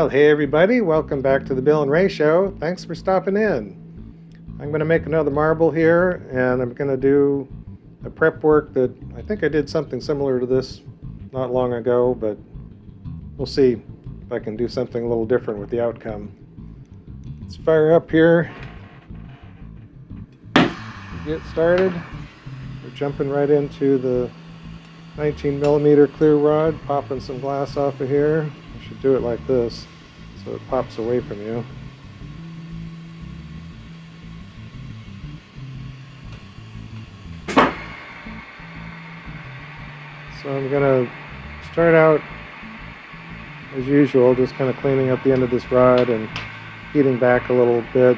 Well, hey everybody, welcome back to the Bill and Rae Show. Thanks for stopping in. I'm going to make another marble here, and I'm going to do a prep work that I think I did something similar to this not long ago, but we'll see if I can do something a little different with the outcome. Let's fire up here. Get started. We're jumping right into the 19 millimeter clear rod, popping some glass off of here. I should do it like this so it pops away from you. So I'm going to start out as usual, just kind of cleaning up the end of this rod and heating back a little bit.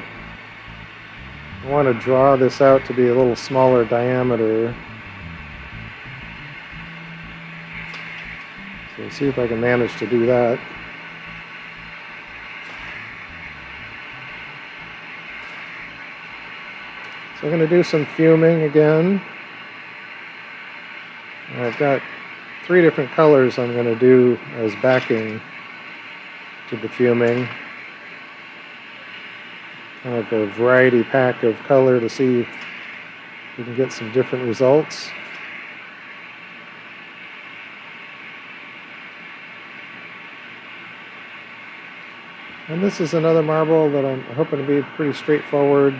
I want to draw this out to be a little smaller diameter. So we'll see if I can manage to do that. So I'm going to do some fuming again. I've got 3 different colors I'm going to do as backing to the fuming. Kind of a variety pack of color to see if we can get some different results. And this is another marble that I'm hoping to be pretty straightforward.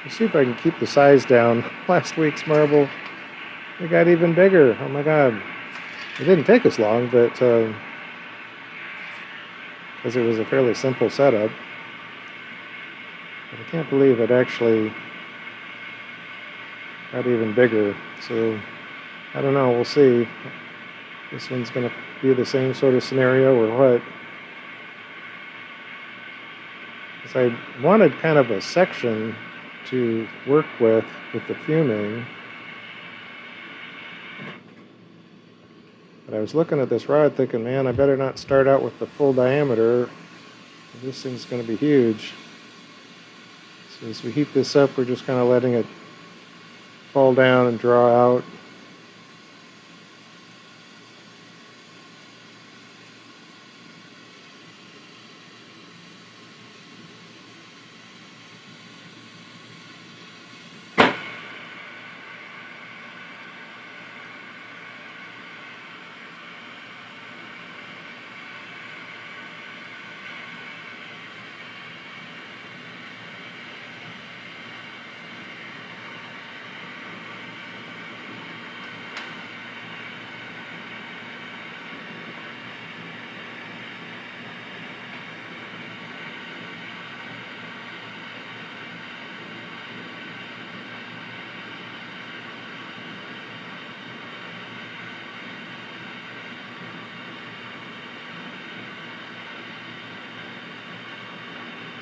Let's see if I can keep the size down. Last week's marble, it got even bigger. Oh my God. It didn't take us long, but because it was a fairly simple setup. But I can't believe it actually got even bigger. So I don't know, we'll see. This one's going to be the same sort of scenario or what. Because I wanted kind of a section to work with the fuming. But I was looking at this rod thinking, man, I better not start out with the full diameter. This thing's going to be huge. So as we heat this up, we're just kind of letting it fall down and draw out.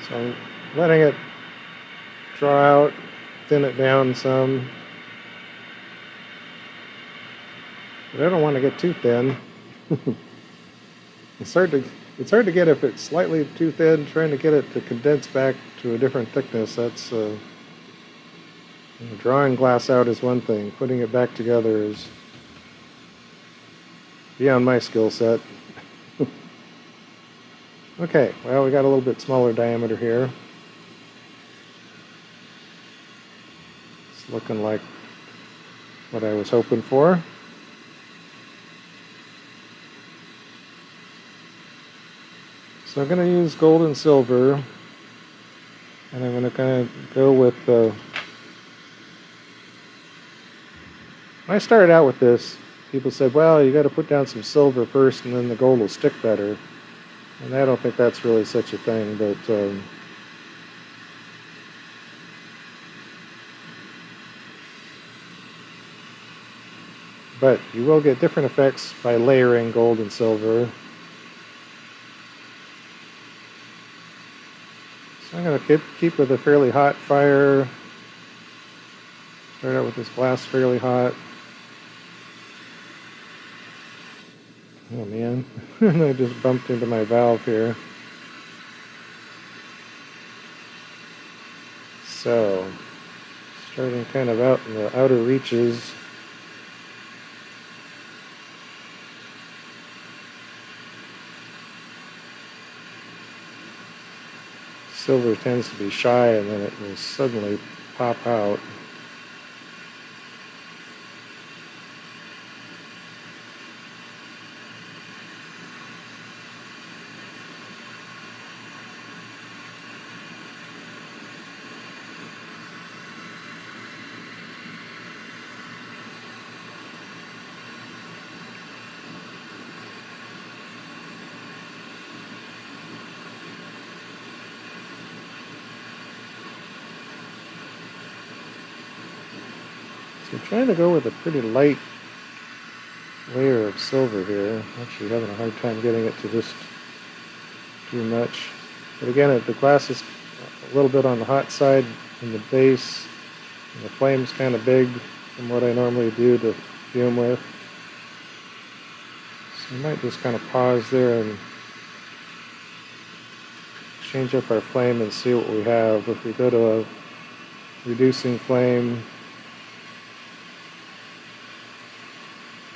So I'm letting it draw out, thin it down some. But I don't want to get too thin. It's hard to get if it's slightly too thin. Trying to get it to condense back to a different thickness. That's drawing glass out is one thing. Putting it back together is beyond my skill set. Okay, well, we got a little bit smaller diameter here. It's looking like what I was hoping for. So I'm going to use gold and silver, and I'm going to kind of go with the... When I started out with this, people said, well, you got to put down some silver first and then the gold will stick better. And I don't think that's really such a thing, but you will get different effects by layering gold and silver. So I'm going to keep with a fairly hot fire. Start out with this glass fairly hot. Oh man, I just bumped into my valve here. So, starting kind of out in the outer reaches. Silver tends to be shy and then it will suddenly pop out. So I'm trying to go with a pretty light layer of silver here. Actually having a hard time getting it to just too much. But again, the glass is a little bit on the hot side in the base, and the flame's kind of big from what I normally do to fume with. So I might just kind of pause there and change up our flame and see what we have. If we go to a reducing flame,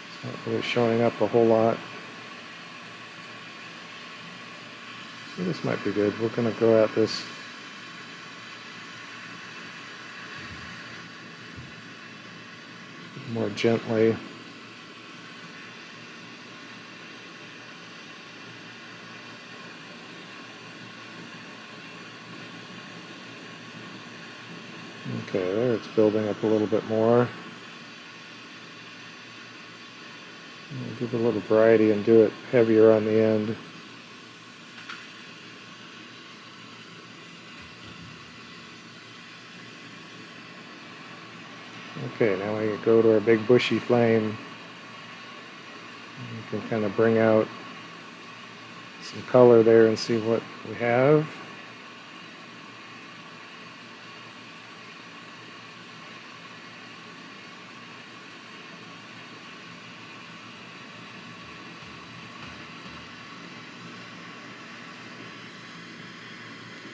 it's not really showing up a whole lot. So this might be good. We're going to go at this more gently. Okay, there it's building up a little bit more. We'll give it a little variety and do it heavier on the end. Okay, now we go to our big bushy flame. We can kind of bring out some color there and see what we have.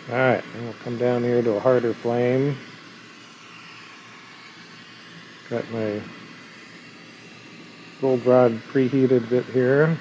Alright, then we'll come down here to a harder flame. Got my gold rod preheated bit here.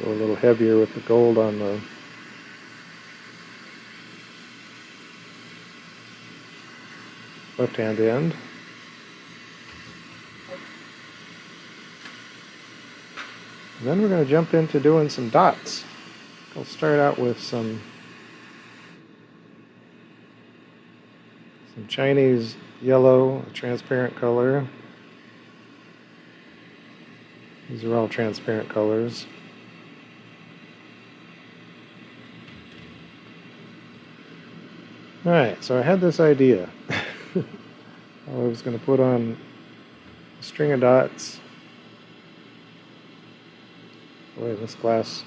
Go a little heavier with the gold on the left-hand end. And then we're going to jump into doing some dots. I'll start out with some Chinese yellow, a transparent color. These are all transparent colors. Alright, so I had this idea. I was going to put on a string of dots. Boy, this glass,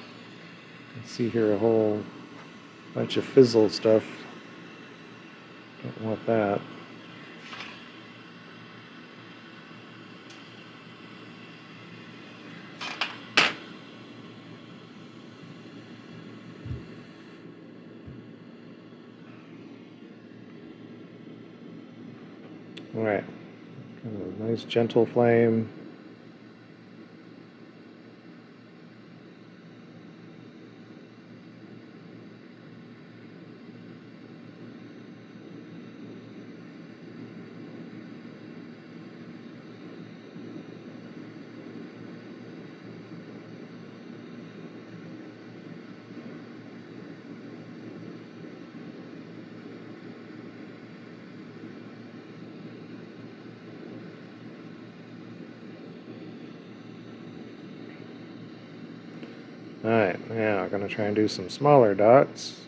you can see here a whole bunch of fizzle stuff. Don't want that. Alright, kind of a nice gentle flame. Alright, now I'm going to try and do some smaller dots.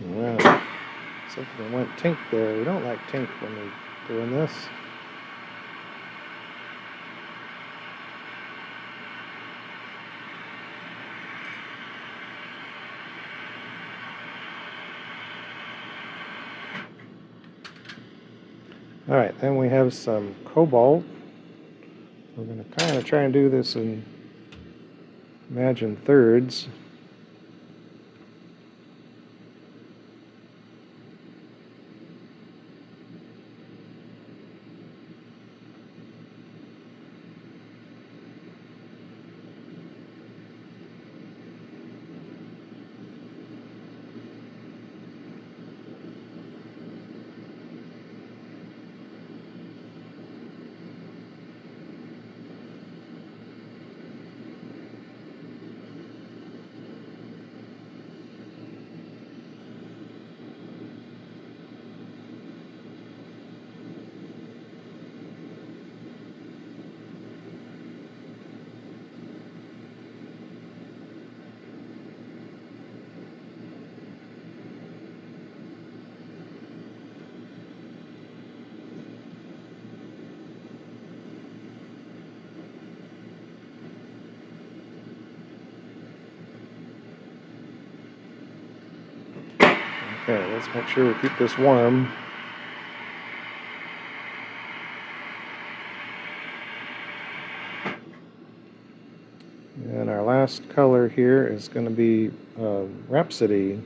Well, something went tink there. We don't like tink when we're doing this. Alright, then we have some cobalt. We're going to kind of try and do this in imagine thirds. Okay, let's make sure we keep this warm. And our last color here is going to be Rhapsody.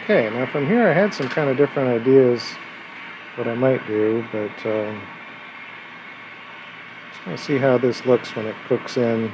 Okay, now from here I had some kind of different ideas what I might do, but just want to see how this looks when it cooks in.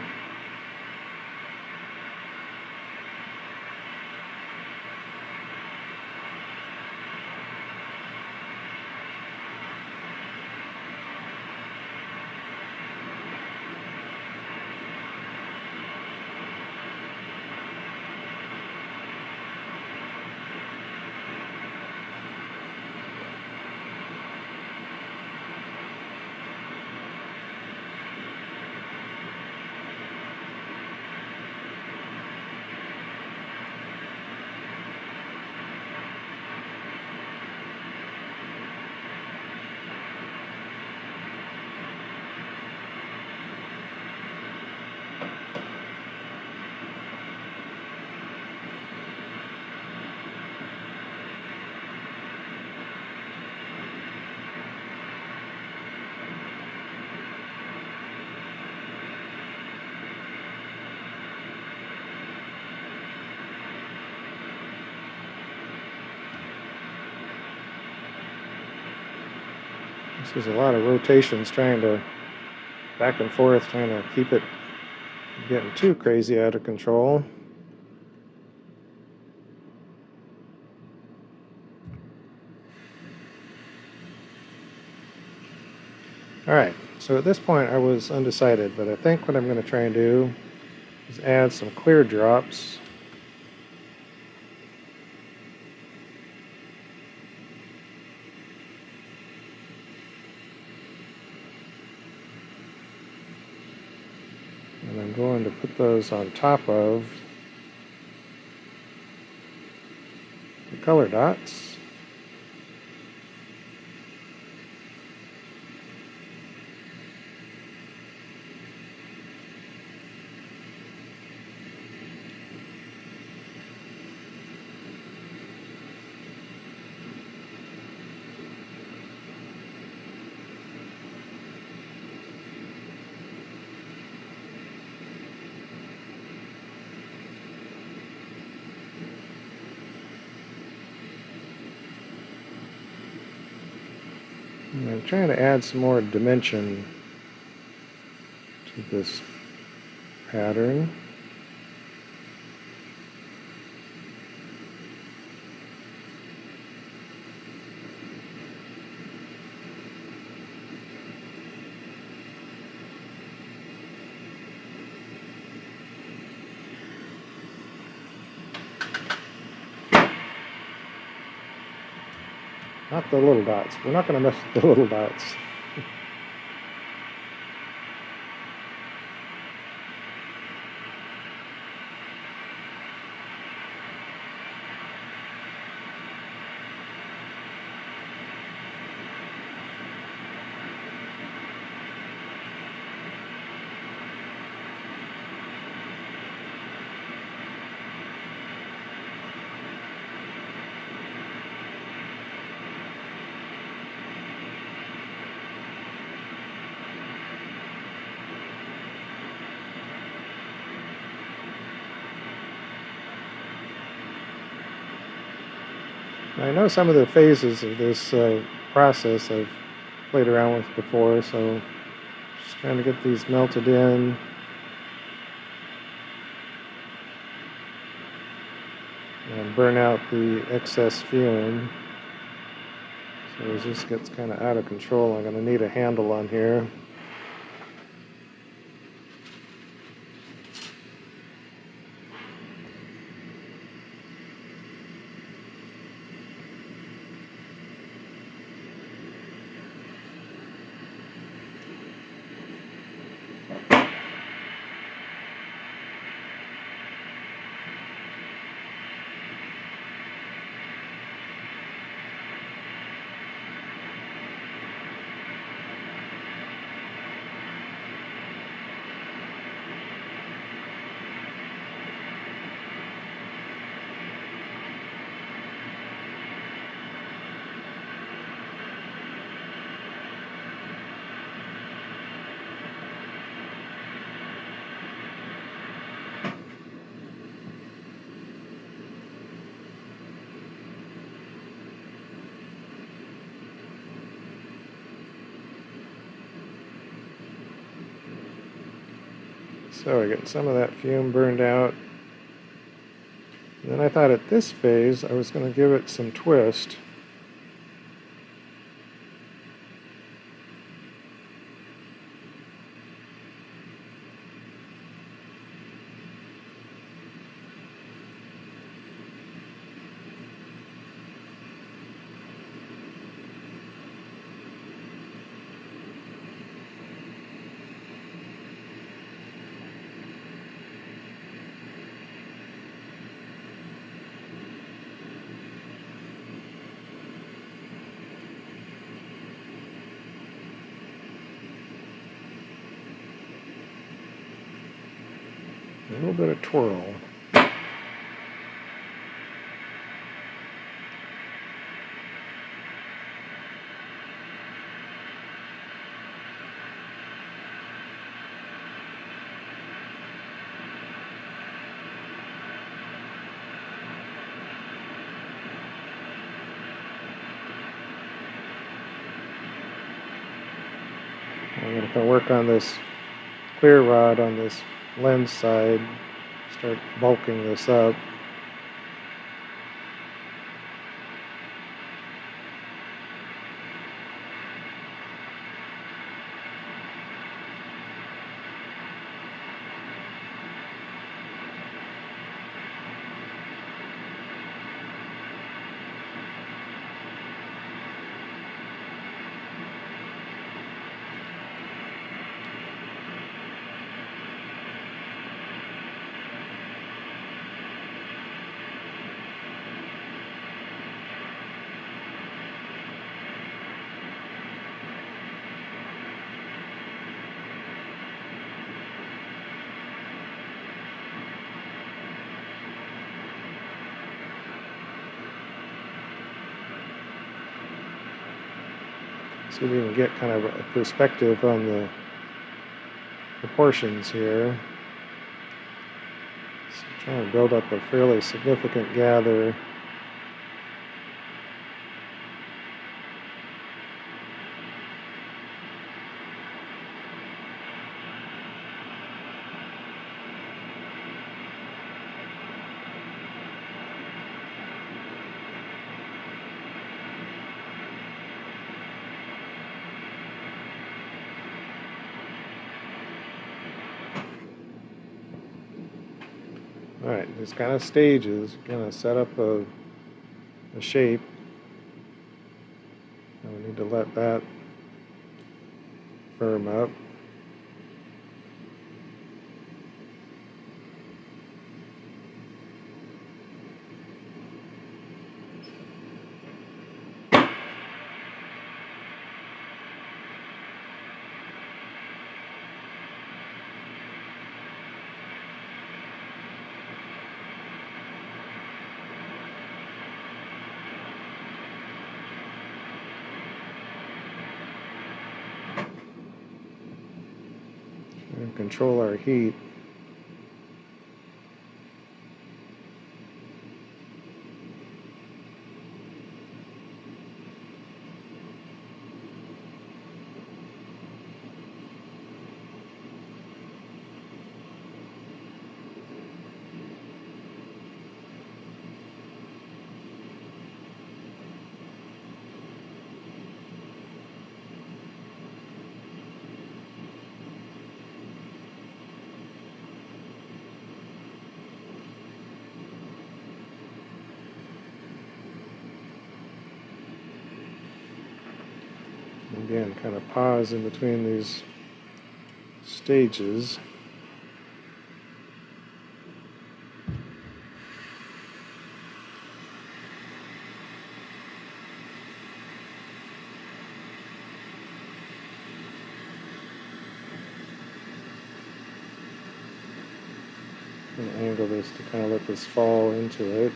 This is a lot of rotations trying to back and forth, trying to keep it from getting too crazy out of control. Alright, so at this point I was undecided, but I think what I'm going to try and do is add some clear drops. And I'm going to put those on top of the color dots. And I'm trying to add some more dimension to this pattern. Not the little dots. We're not going to mess with the little dots. I know some of the phases of this process I've played around with before, so just trying to get these melted in. And burn out the excess fume. So as this gets kind of out of control, I'm going to need a handle on here. So I get some of that fume burned out. And then I thought at this phase I was going to give it some twist. A little bit of twirl. I'm going to work on this clear rod on this lens side, start bulking this up. See if we can get kind of a perspective on the proportions here. So I'm trying to build up a fairly significant gather. Alright, these kind of stages, kind of set up a shape. And we need to let that firm up. And control our heat. Again, kind of pause in between these stages. And angle this to kind of let this fall into it.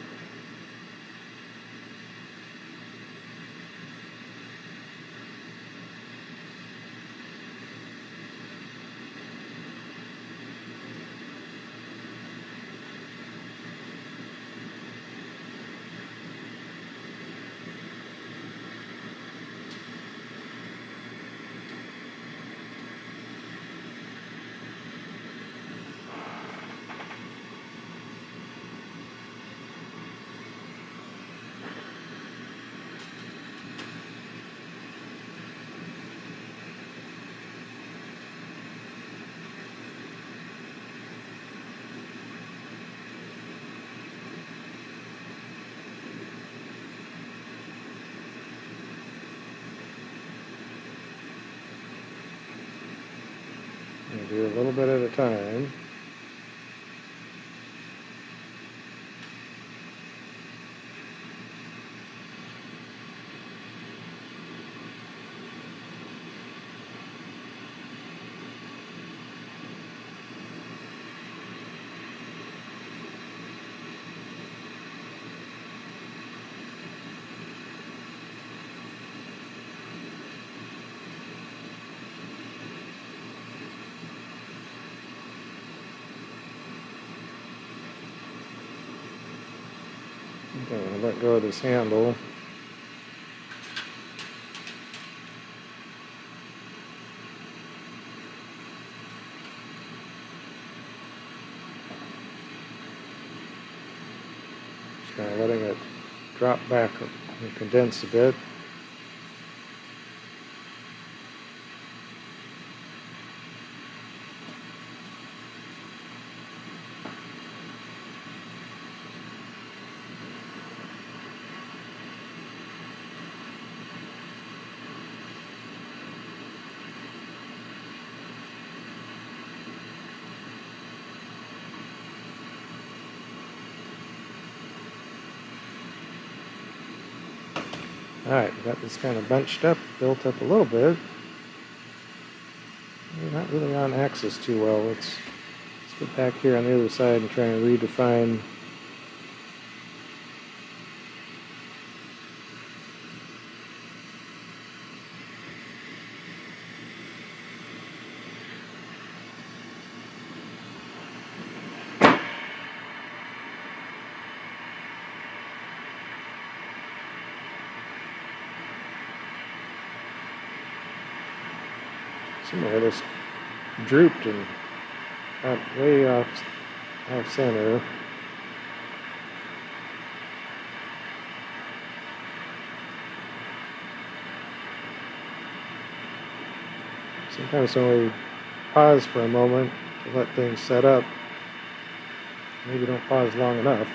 And do a little bit at a time. Okay, I'm going to let go of this handle. Just kind of letting it drop back and condense a bit. Alright, we got this kind of bunched up, built up a little bit. We're not really on axis too well. Let's get back here on the other side and try and redefine. Somewhere this drooped and got way off center. Sometimes when we pause for a moment to let things set up, maybe don't pause long enough.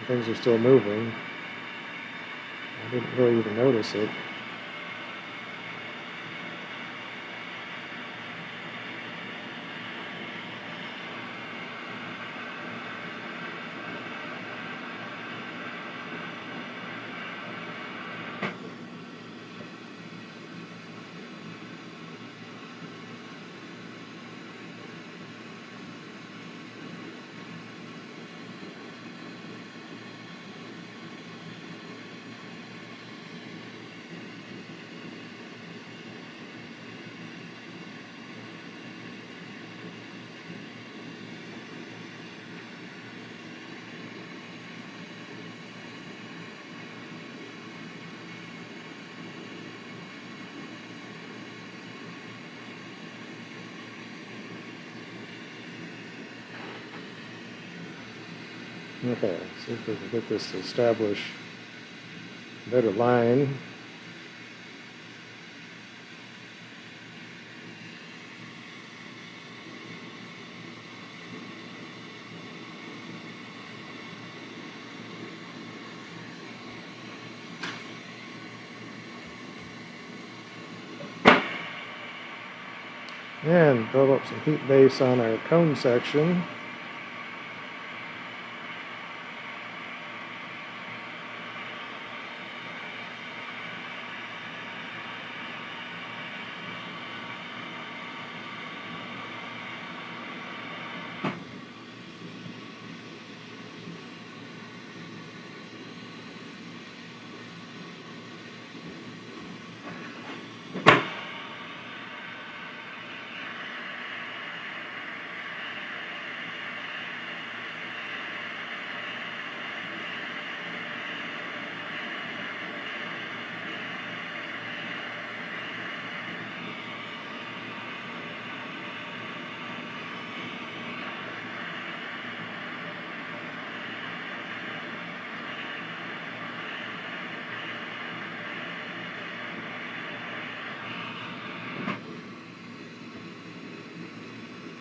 Things are still moving. I didn't really even notice it. Okay, see if we can get this to establish a better line. And build up some heat base on our cone section.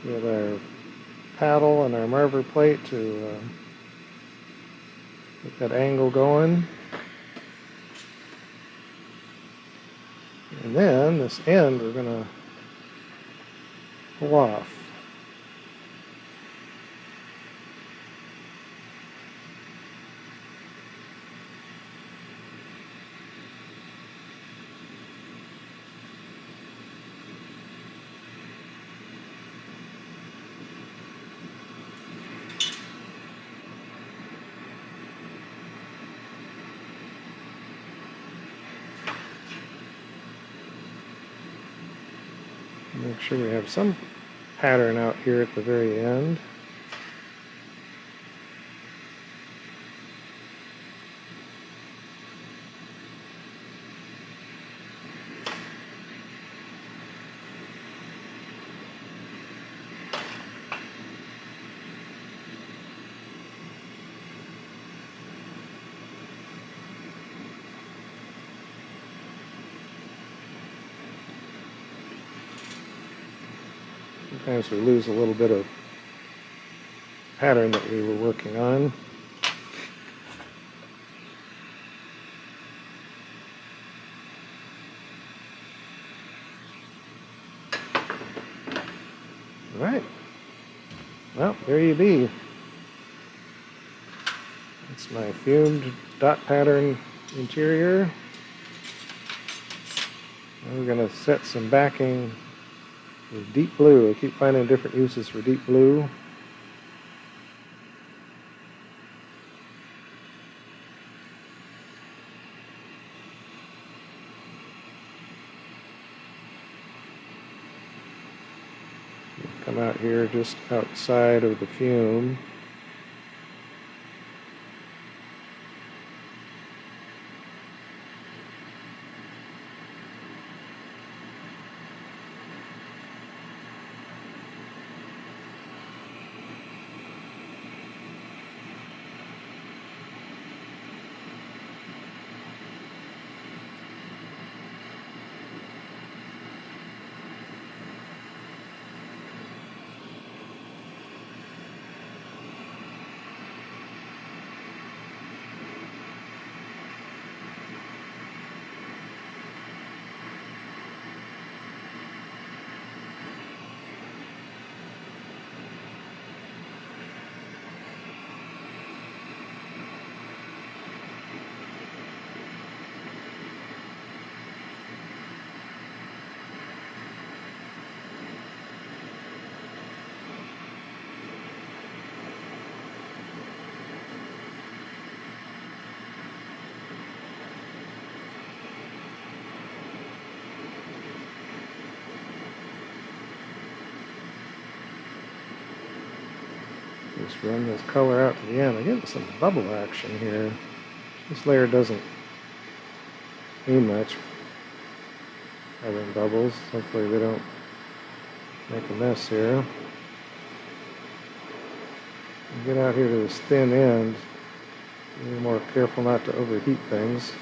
With our paddle and our marver plate to get that angle going. And then this end we're going to pull off. Make sure we have some pattern out here at the very end. Sometimes we lose a little bit of pattern that we were working on. All right. Well, there you be. That's my fumed dot pattern interior. Now we're going to set some backing with deep blue. I keep finding different uses for deep blue. Come out here just outside of the fume. Just run this color out to the end. I'm getting some bubble action here. This layer doesn't do much other than bubbles. Hopefully they don't make a mess here. Get out here to this thin end. Be more careful not to overheat things.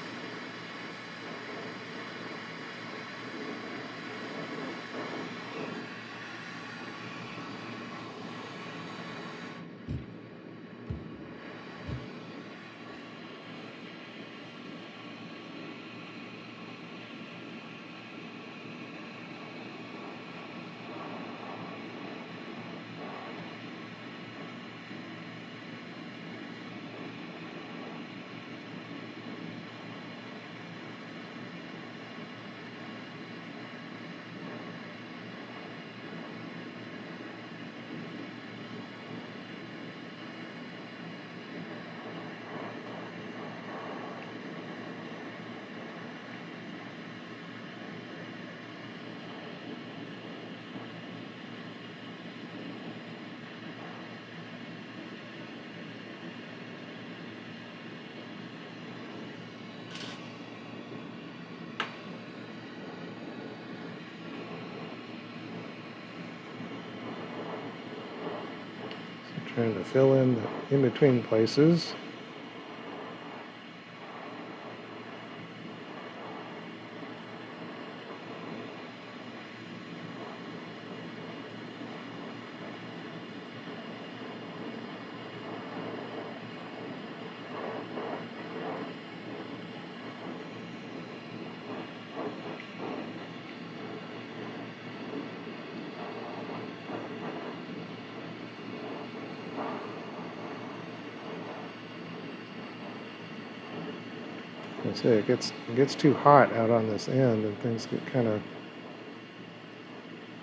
Trying to fill in the in-between places. I say it gets too hot out on this end, and things get kind of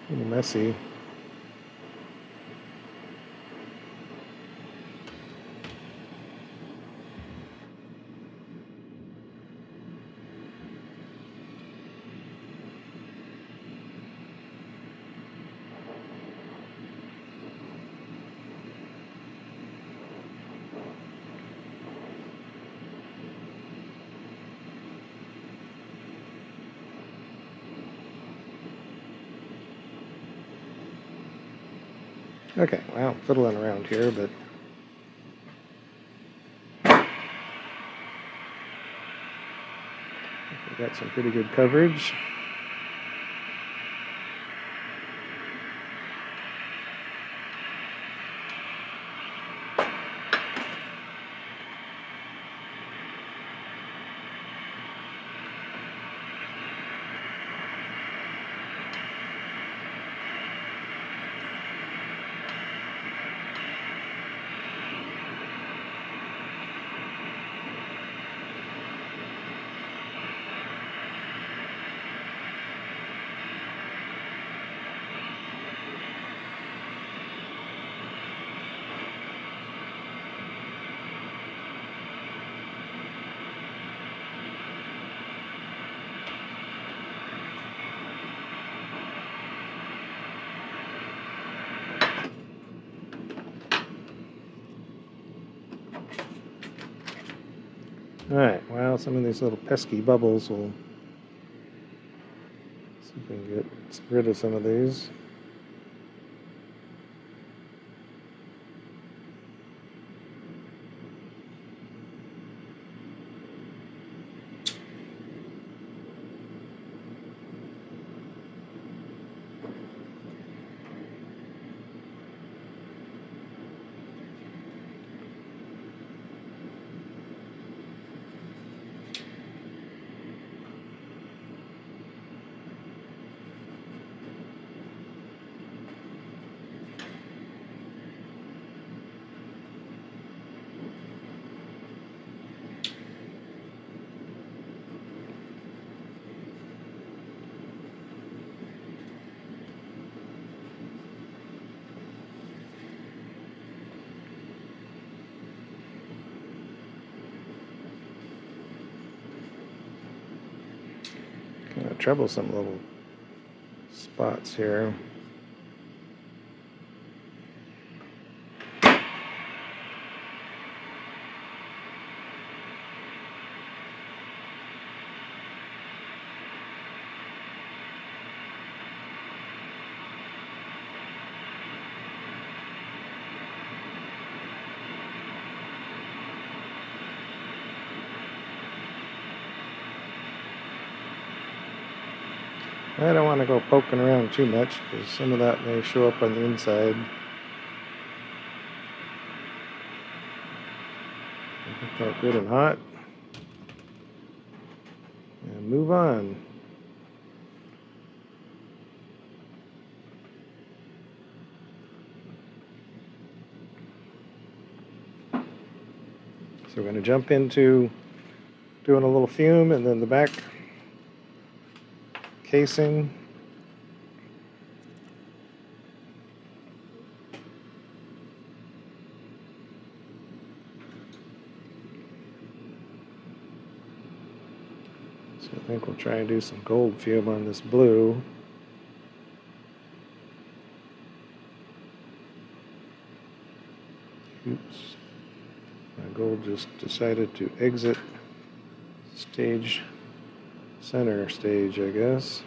a little messy. Okay, well, fiddling around here, but we got some pretty good coverage. Alright, well, some of these little pesky bubbles will see if we can get rid of some of these. Kind of troublesome little spots here. I don't want to go poking around too much because some of that may show up on the inside. Get that good and hot. And move on. So we're going to jump into doing a little fume and then the back casing. So I think we'll try and do some gold fume on this blue. Oops. My gold just decided to exit stage, center stage, I guess.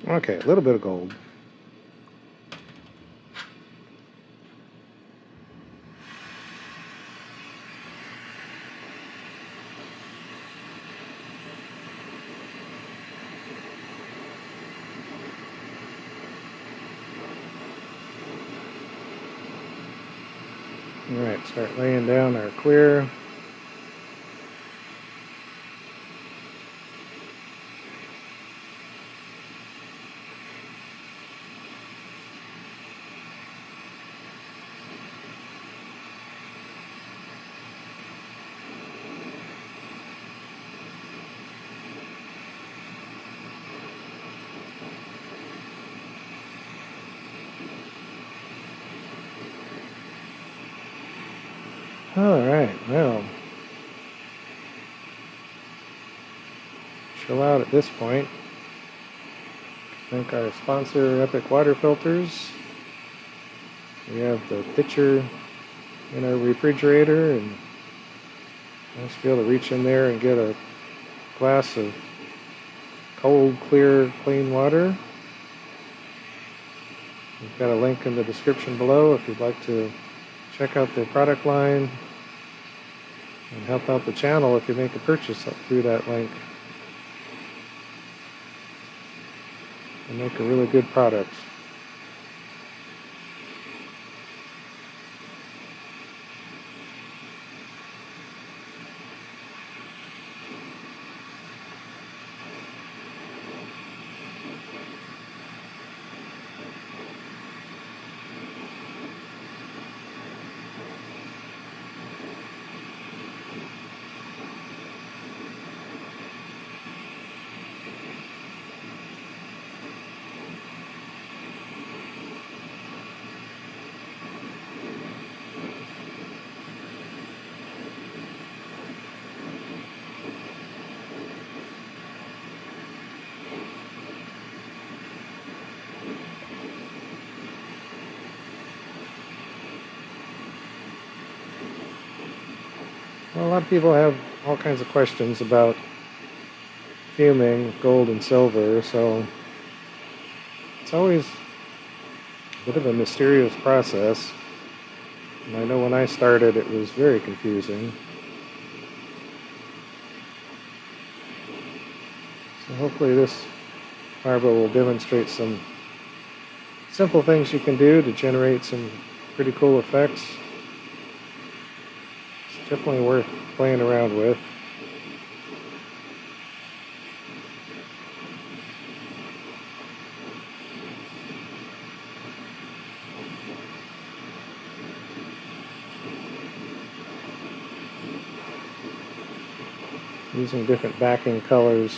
Okay, a little bit of gold. All right, start laying down our clear. All right, well, chill out at this point. Thank our sponsor, Epicwater filters. We have the pitcher in our refrigerator, and nice to be able to reach in there and get a glass of cold, clear, clean water. We've got a link in the description below if you'd like to check out their product line and help out the channel if you make a purchase through that link. They make a really good product. Well, a lot of people have all kinds of questions about fuming gold and silver, so it's always a bit of a mysterious process. And I know when I started it was very confusing. So hopefully this marble will demonstrate some simple things you can do to generate some pretty cool effects. It's definitely worth playing around with. Using different backing colors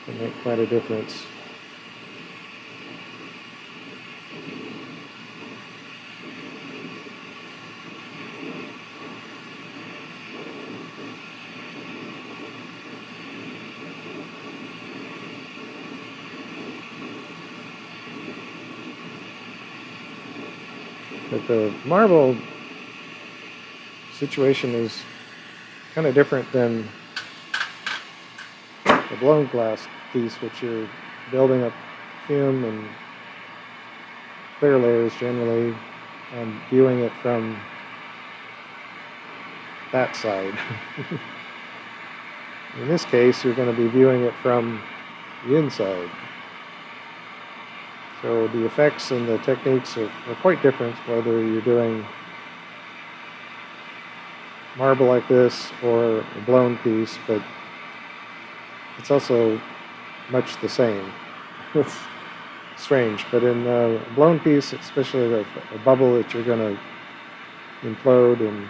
can make quite a difference. But the marble situation is kind of different than the blown glass piece, which you're building up fume and clear layers generally and viewing it from that side. In this case, you're going to be viewing it from the inside. So the effects and the techniques are quite different whether you're doing marble like this or a blown piece, but it's also much the same. It's strange, but in a blown piece, especially a bubble that you're going to implode and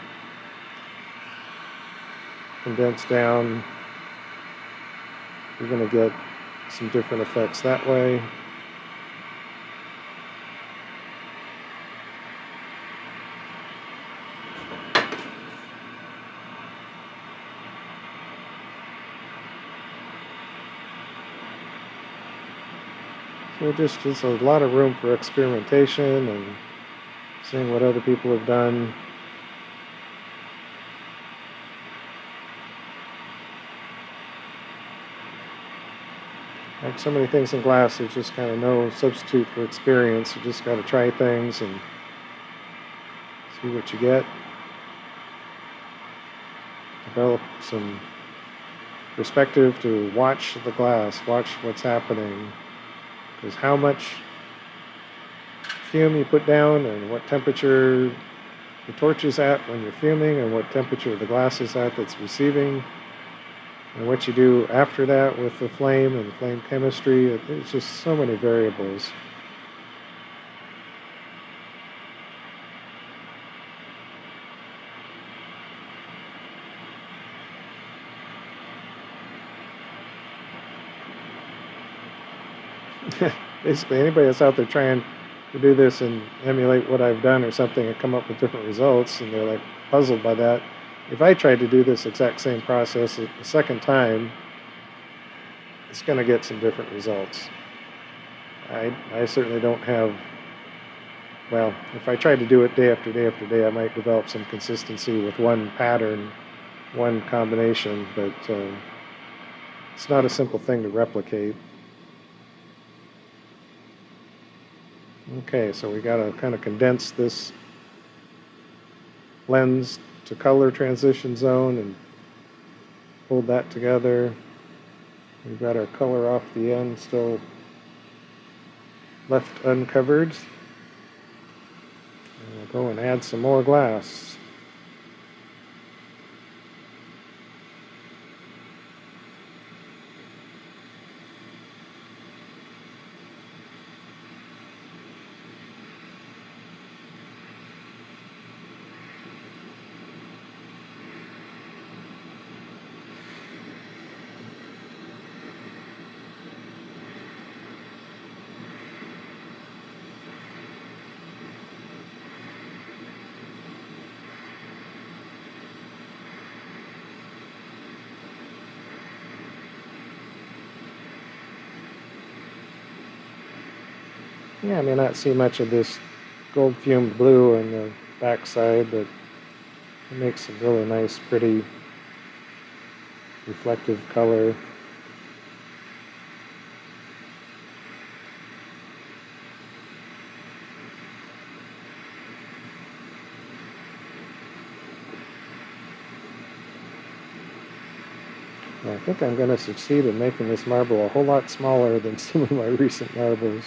condense down, you're going to get some different effects that way. So just a lot of room for experimentation and seeing what other people have done. Like so many things in glass, there's just kind of no substitute for experience. You just got to try things and see what you get. Develop some perspective to watch the glass, watch what's happening. Because how much fume you put down and what temperature the torch is at when you're fuming and what temperature the glass is at that's receiving, and what you do after that with the flame and the flame chemistry. It's just so many variables. Basically, anybody that's out there trying to do this and emulate what I've done or something and come up with different results, and they're like puzzled by that. If I tried to do this exact same process a second time, it's going to get some different results. I certainly don't have, well, if I tried to do it day after day after day, I might develop some consistency with one pattern, one combination, but it's not a simple thing to replicate. Okay, so we got to kind of condense this lens to color transition zone and hold that together. We've got our color off the end still left uncovered. And we'll go and add some more glass. Yeah, I may not see much of this gold fumed blue on the backside, but it makes a really nice, pretty, reflective color. I think I'm going to succeed in making this marble a whole lot smaller than some of my recent marbles.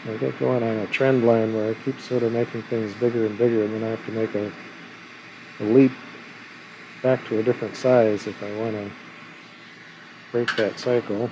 I get going on a trend line where I keep sort of making things bigger and bigger, and then I have to make a leap back to a different size if I want to break that cycle.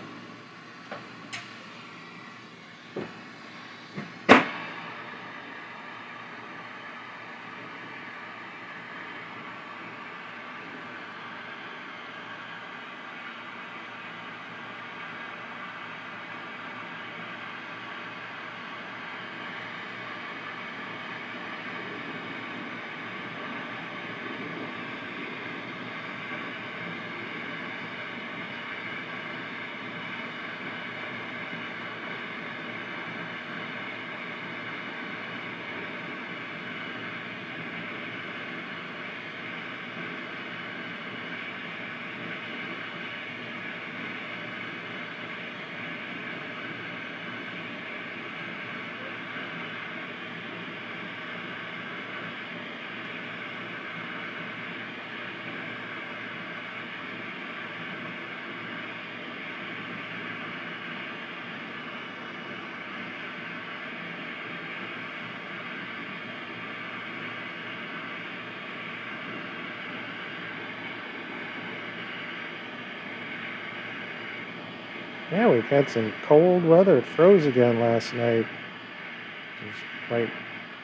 Yeah, we've had some cold weather. It froze again last night, which is quite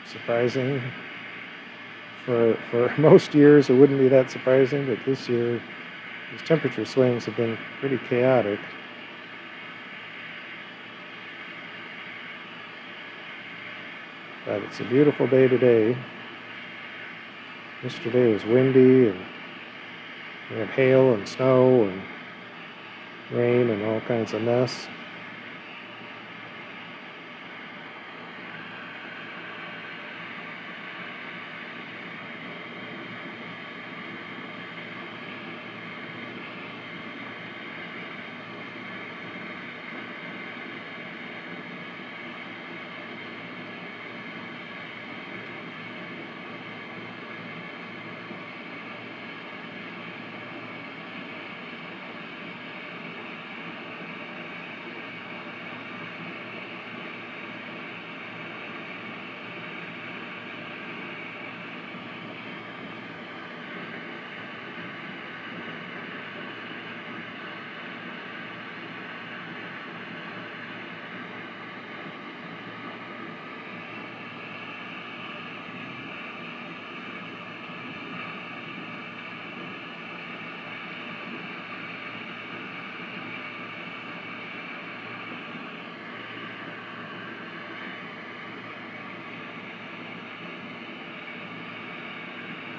surprising. For most years, it wouldn't be that surprising, but this year, these temperature swings have been pretty chaotic. But it's a beautiful day today. Yesterday was windy, and we had hail and snow and rain and all kinds of mess.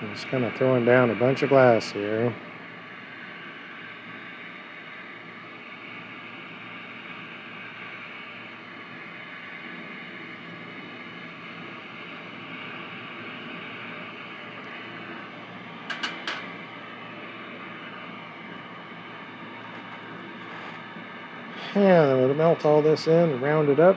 I'm just kind of throwing down a bunch of glass here. And I'm going to melt all this in and round it up.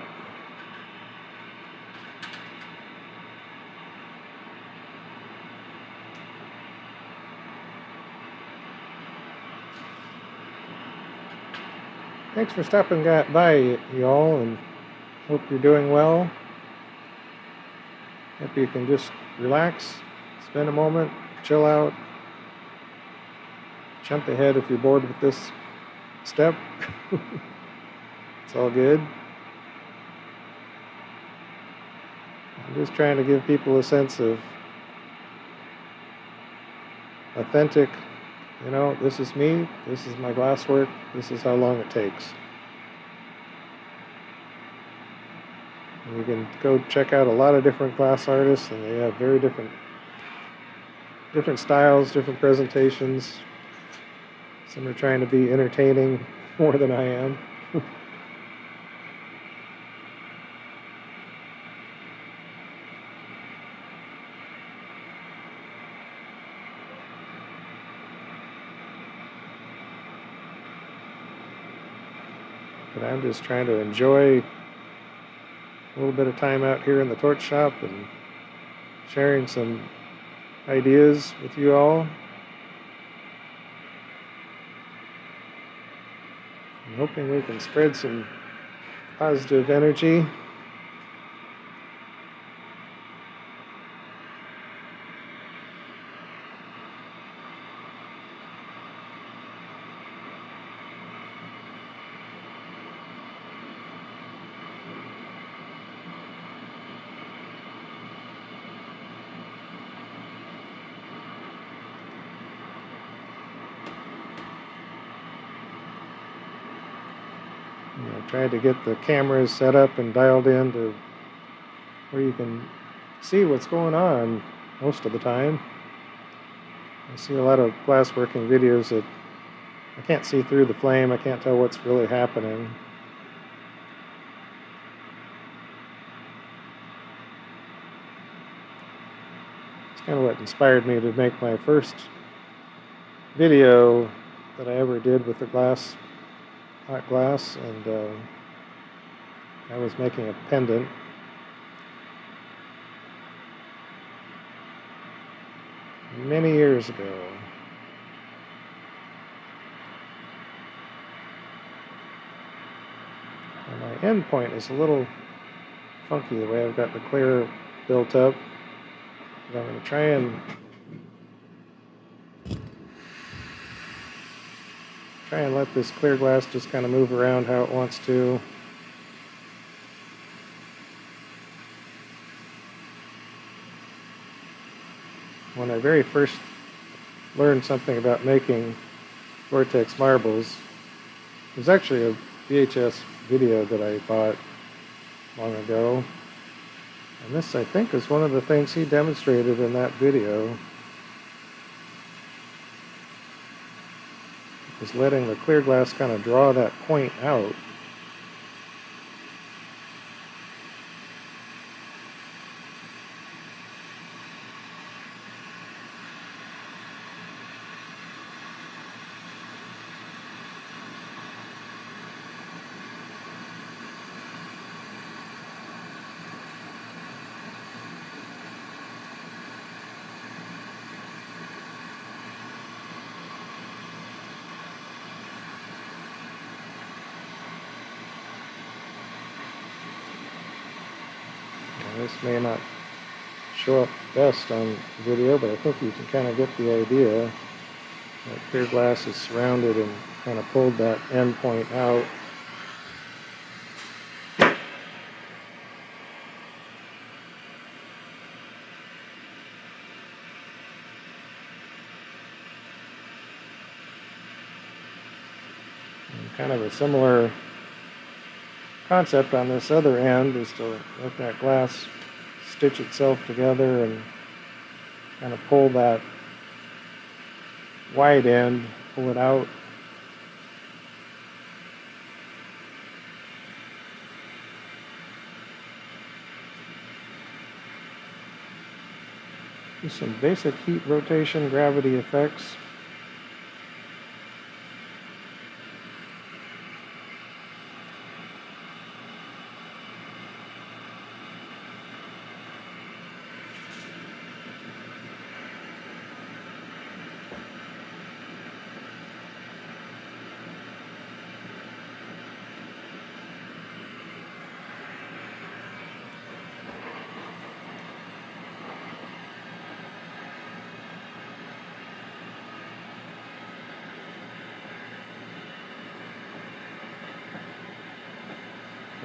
Thanks for stopping by, y'all, and hope you're doing well. Hope you can just relax, spend a moment, chill out, jump ahead if you're bored with this step. It's all good. I'm just trying to give people a sense of authentic, this is me, this is my glass work, this is how long it takes. And you can go check out a lot of different glass artists, and they have very different styles, different presentations. Some are trying to be entertaining more than I am. But I'm just trying to enjoy a little bit of time out here in the torch shop and sharing some ideas with you all. I'm hoping we can spread some positive energy. I tried to get the cameras set up and dialed in to where you can see what's going on most of the time. I see a lot of glassworking videos that I can't see through the flame. I can't tell what's really happening. It's kind of what inspired me to make my first video that I ever did with the hot glass, and I was making a pendant. Many years ago. And my end point is a little funky the way I've got the clear built up. But I'm going to try and Try and let this clear glass just kind of move around how it wants to. When I very first learned something about making Vortex marbles, it was actually a VHS video that I bought long ago. And this, I think, is one of the things he demonstrated in that video. Was letting the clear glass kind of draw that point out. This may not show up best on video, but I think you can kind of get the idea. That clear glass is surrounded and kind of pulled that end point out. And kind of a similar concept on this other end is to let that glass stitch itself together and kind of pull that wide end, pull it out. Do some basic heat rotation, gravity effects.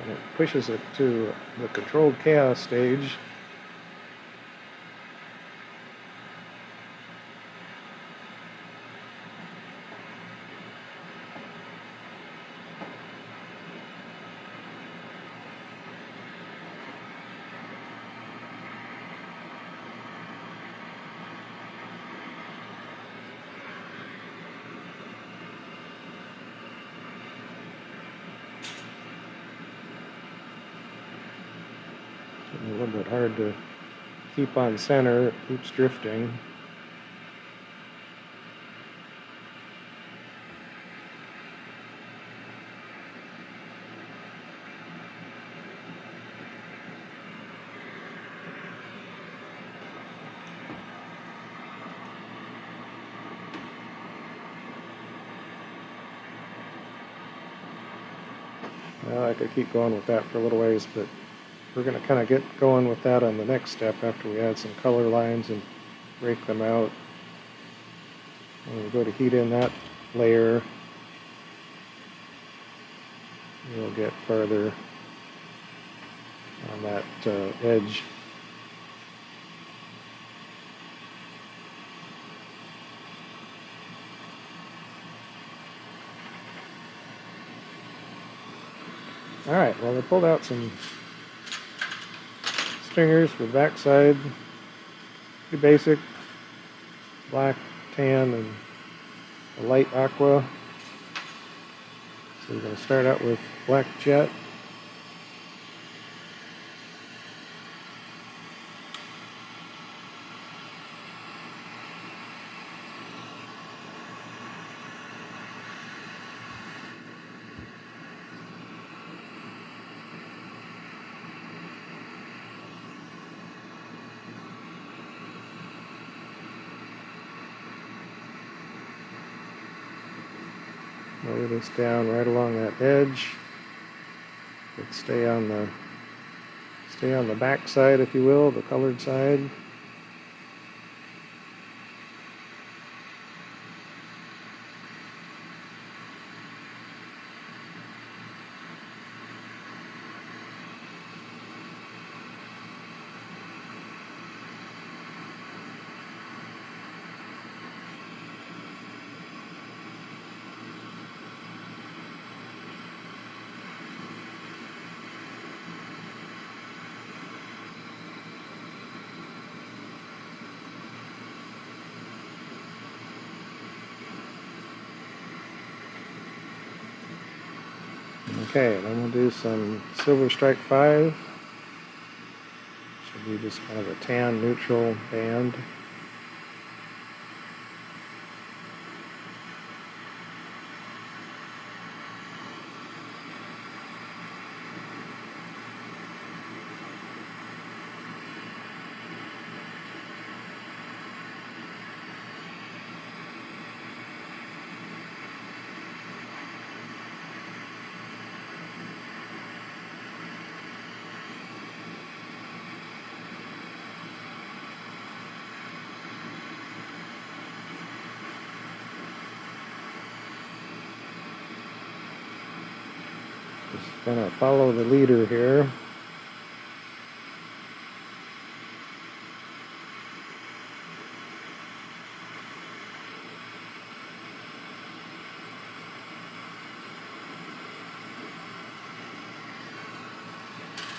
And it pushes it to the controlled chaos stage. A little bit hard to keep on center, it keeps drifting. Well, I could keep going with that for a little ways, but we're going to kind of get going with that on the next step after we add some color lines and break them out. When we go to heat in that layer, we'll get further on that edge. All right, well, I pulled out some stringers for the backside. Pretty basic, black, tan, and a light aqua. So we're going to start out with black jet. Lower this down right along that edge. But stay on the back side, if you will, the colored side. Okay, then we'll do some Silver Strike 5. Should be just kind of a tan neutral band. Just gonna follow the leader here.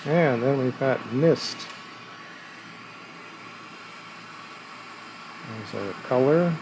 And then we've got mist. There's our color.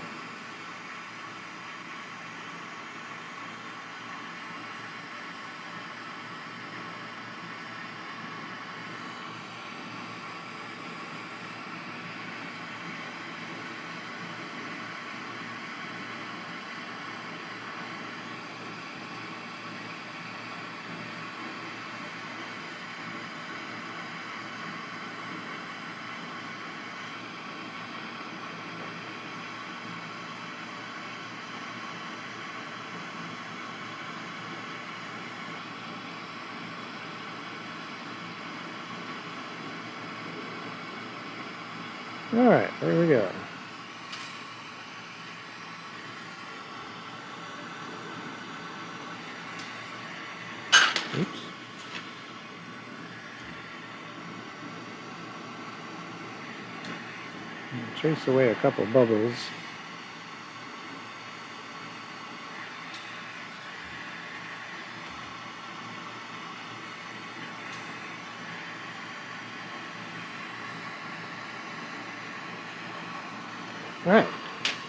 All right, there we go. Oops. Chase away a couple bubbles. All right,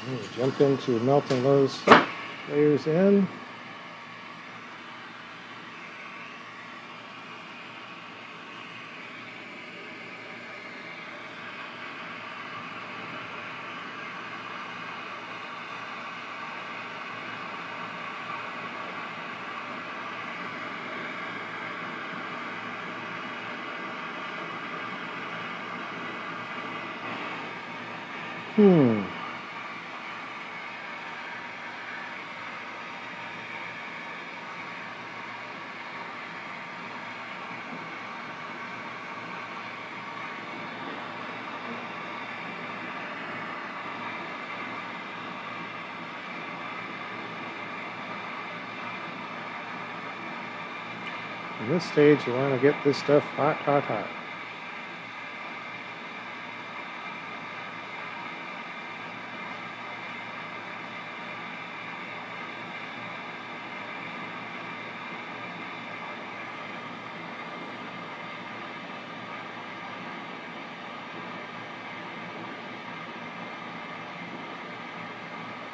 we'll jump into melting those layers in. In this stage, you want to get this stuff hot, hot, hot.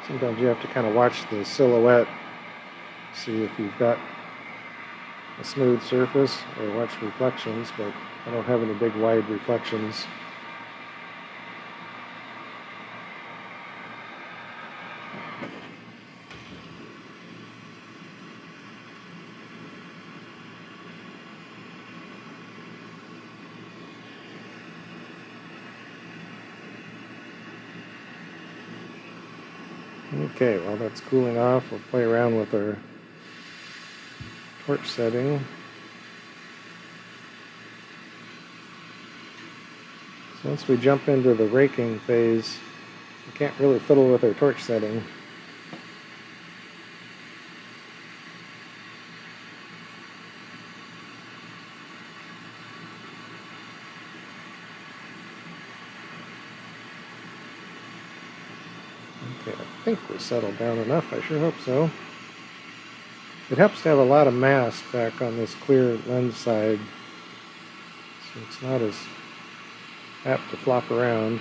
Sometimes you have to kind of watch the silhouette, see if you've got a smooth surface, or watch reflections, but I don't have any big wide reflections. Okay, while that's cooling off, we'll play around with our torch setting. So once we jump into the raking phase, we can't really fiddle with our torch setting. Okay, I think we're settled down enough. I sure hope so. It helps to have a lot of mass back on this clear lens side, so it's not as apt to flop around.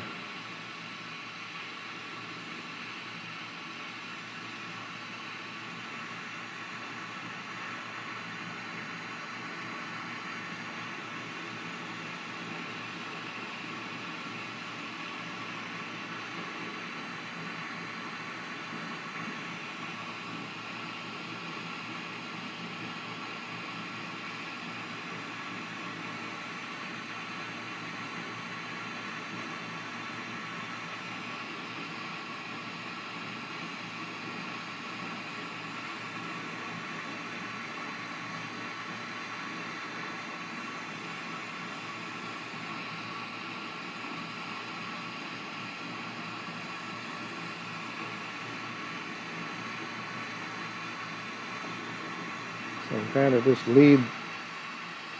So I'm trying to just lead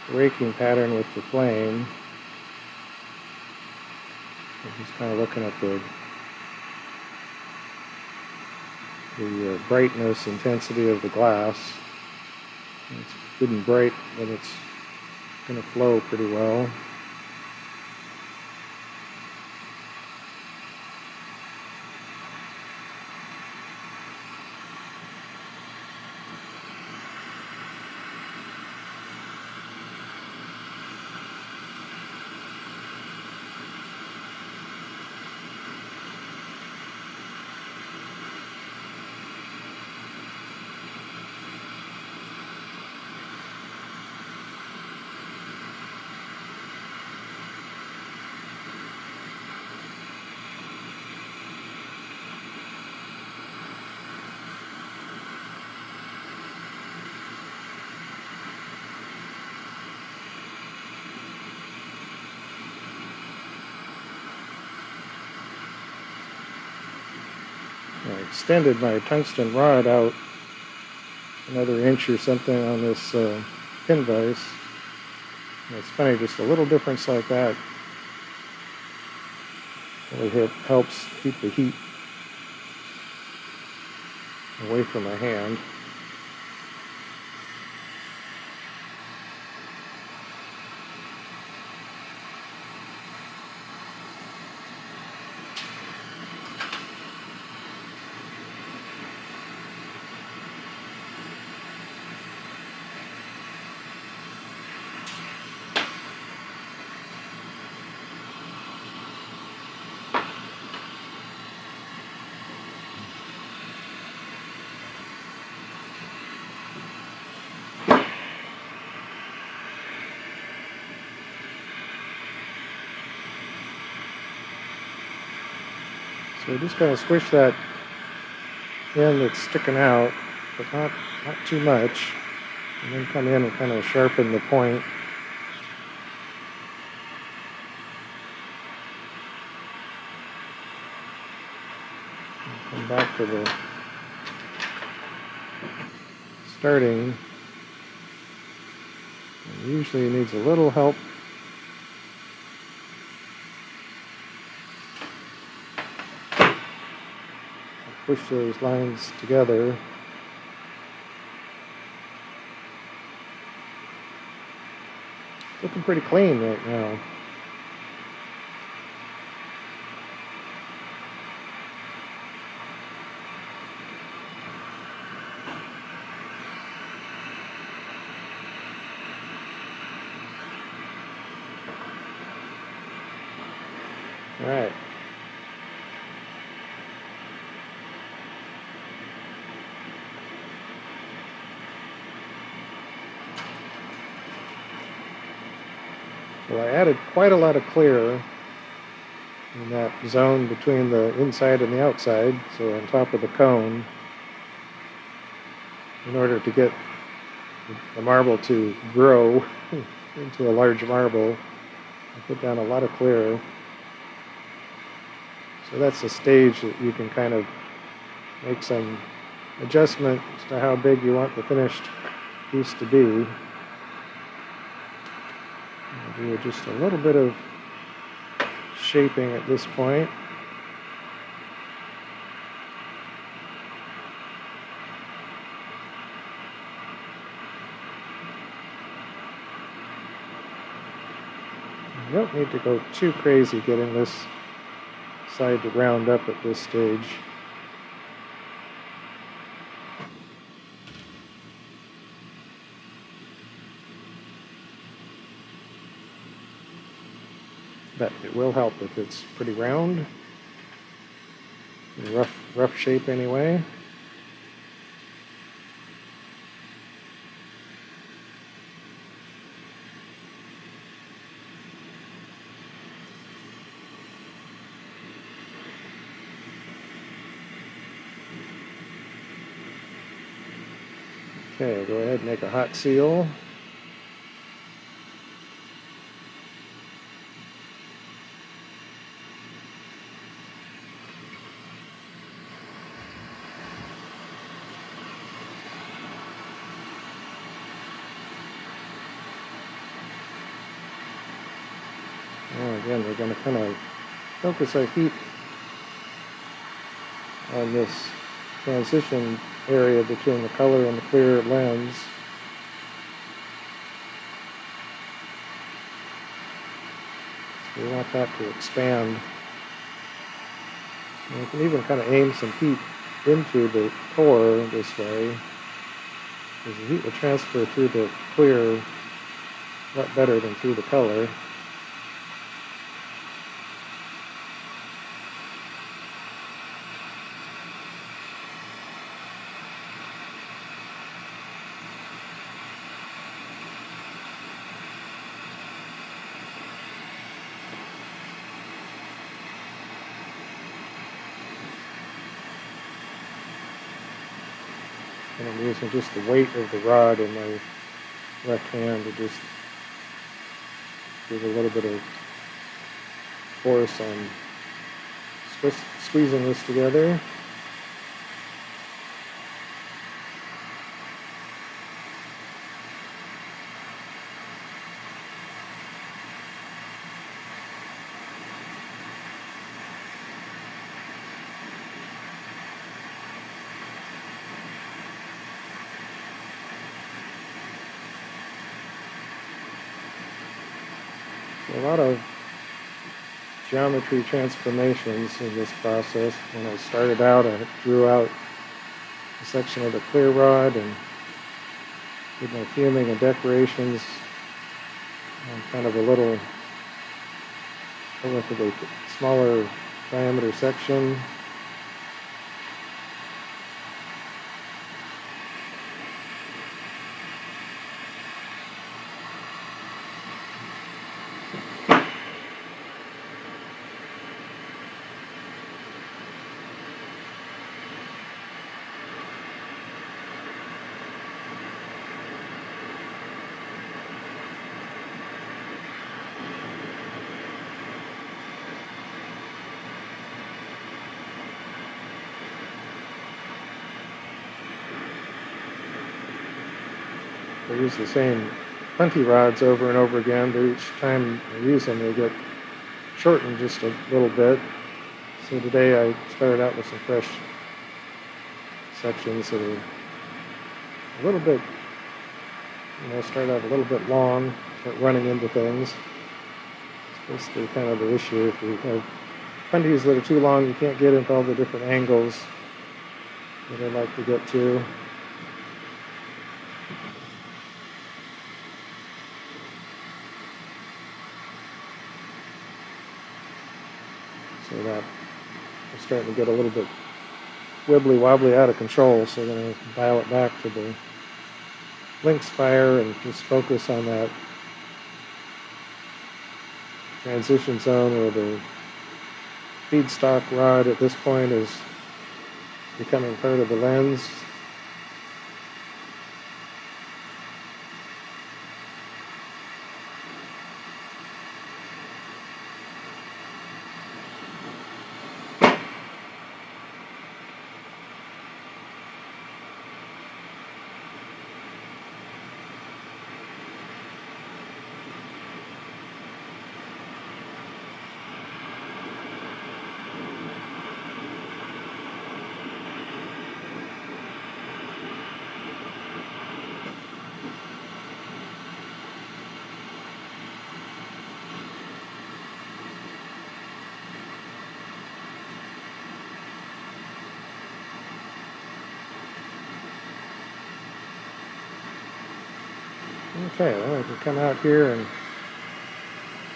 the raking pattern with the flame. I'm just kind of looking at the brightness, intensity of the glass. It's good and bright, then it's going to flow pretty well. I extended my tungsten rod out another inch or something on this pin vise. And it's funny, just a little difference like that really helps keep the heat away from my hand. So just kind of squish that in that's sticking out, but not too much. And then come in and kind of sharpen the point. And come back to the starting. And usually it needs a little help. Push those lines together. Looking pretty clean right now. All right. Well, I added quite a lot of clear in that zone between the inside and the outside, so on top of the cone, in order to get the marble to grow into a large marble. I put down a lot of clear. So that's the stage that you can kind of make some adjustment as to how big you want the finished piece to be. I'll do just a little bit of shaping at this point. You don't need to go too crazy getting this side to round up at this stage. But it will help if it's pretty round, rough shape anyway. Okay, go ahead and make a hot seal. Now again, we're going to kind of focus our heat on this transition area between the color and the clear lens. So we want that to expand. And you can even kind of aim some heat into the core this way, because the heat will transfer through the clear a lot better than through the color. And I'm using just the weight of the rod in my left hand to just give a little bit of force on squeezing this together. A lot of geometry transformations in this process. When I started out, I drew out a section of the clear rod and did my fuming and decorations on kind of a little, relatively smaller diameter section. I use the same plenty rods over and over again, but each time I use them they get shortened just a little bit. So today I started out with some fresh sections that are a little bit, start out a little bit long, start running into things. It's basically kind of the issue. If you have plenties that are too long, you can't get into all the different angles that I like to get to. So that I'm starting to get a little bit wibbly wobbly out of control, so I'm going to dial it back to the lynx fire and just focus on that transition zone where the feedstock rod at this point is becoming part of the lens. Okay, well, we can come out here and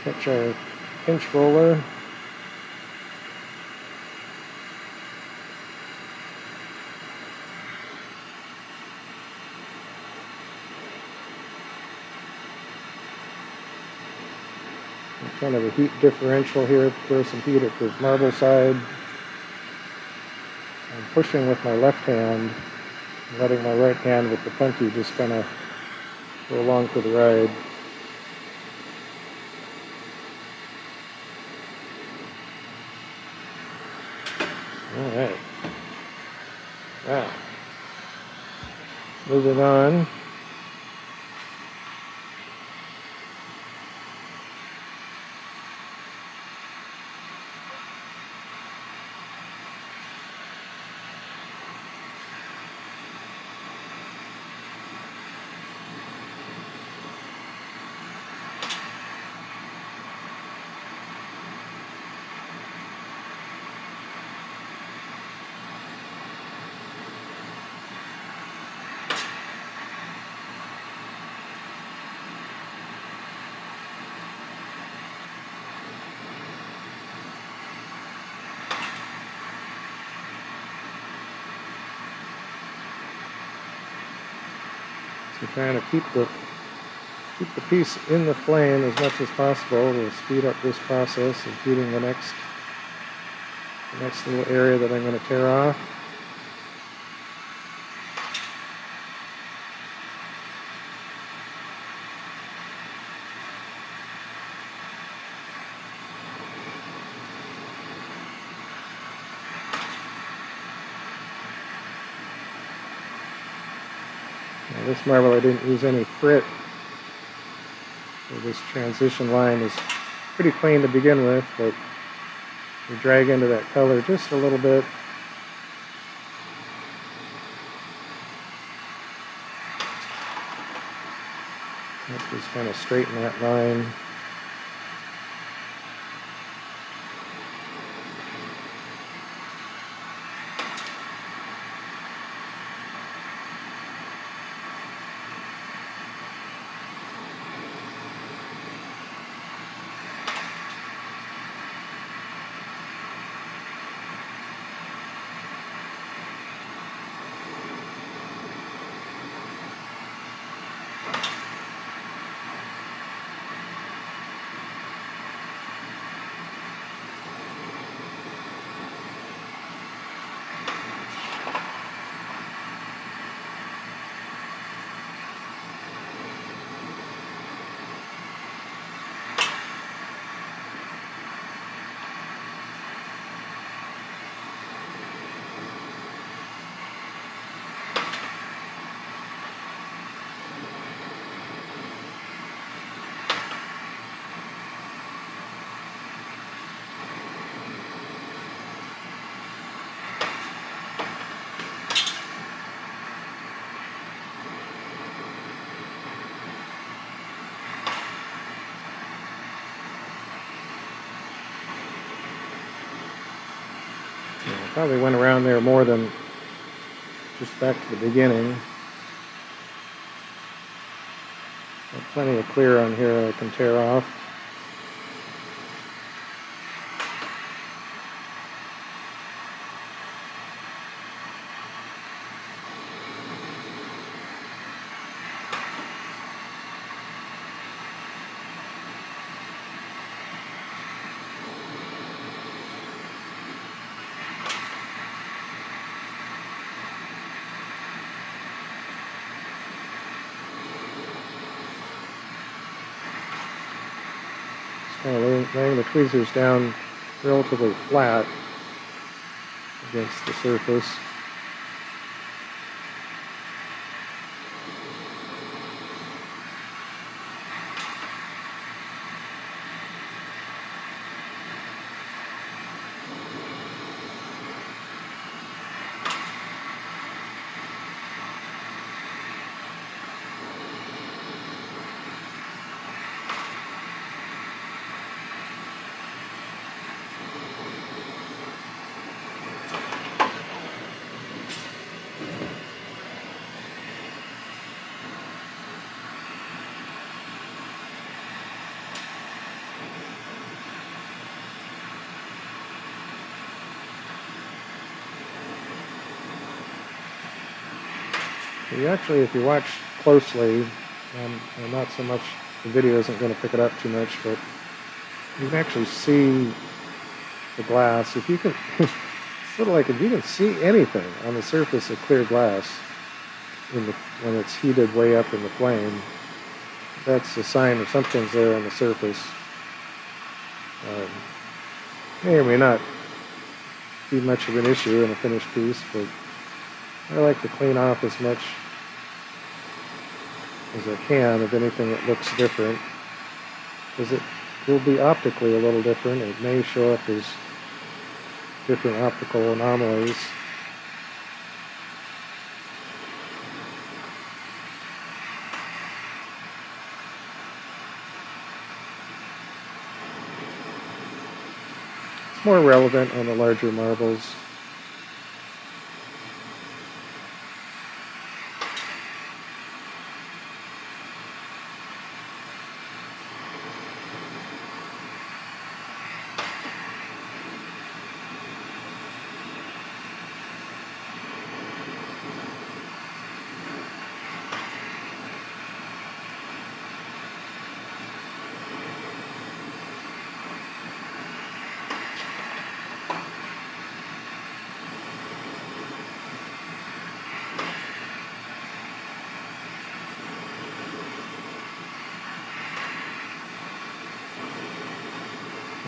catch our pinch roller. Kind of a heat differential here, throw some heat at the marble side. I'm pushing with my left hand, letting my right hand with the punty just kind of go along for the ride. All right. Now, moving on. So trying to keep the piece in the flame as much as possible to speed up this process of heating the next little area that I'm going to tear off. Now this marble I didn't use any frit. So this transition line is pretty clean to begin with, but you drag into that color just a little bit. Just kind of straighten that line. Probably went around there more than just back to the beginning. Got plenty of clear on here I can tear off. Kind of laying the tweezers down relatively flat against the surface. Actually, if you watch closely, and not so much, the video isn't going to pick it up too much, but you can actually see the glass. If you can, it's sort of like if you can see anything on the surface of clear glass when it's heated way up in the flame, that's a sign that something's there on the surface. May or may not be much of an issue in a finished piece, but I like to clean off as much as I can of anything that looks different, because it will be optically a little different. It may show up as different optical anomalies. It's more relevant on the larger marbles.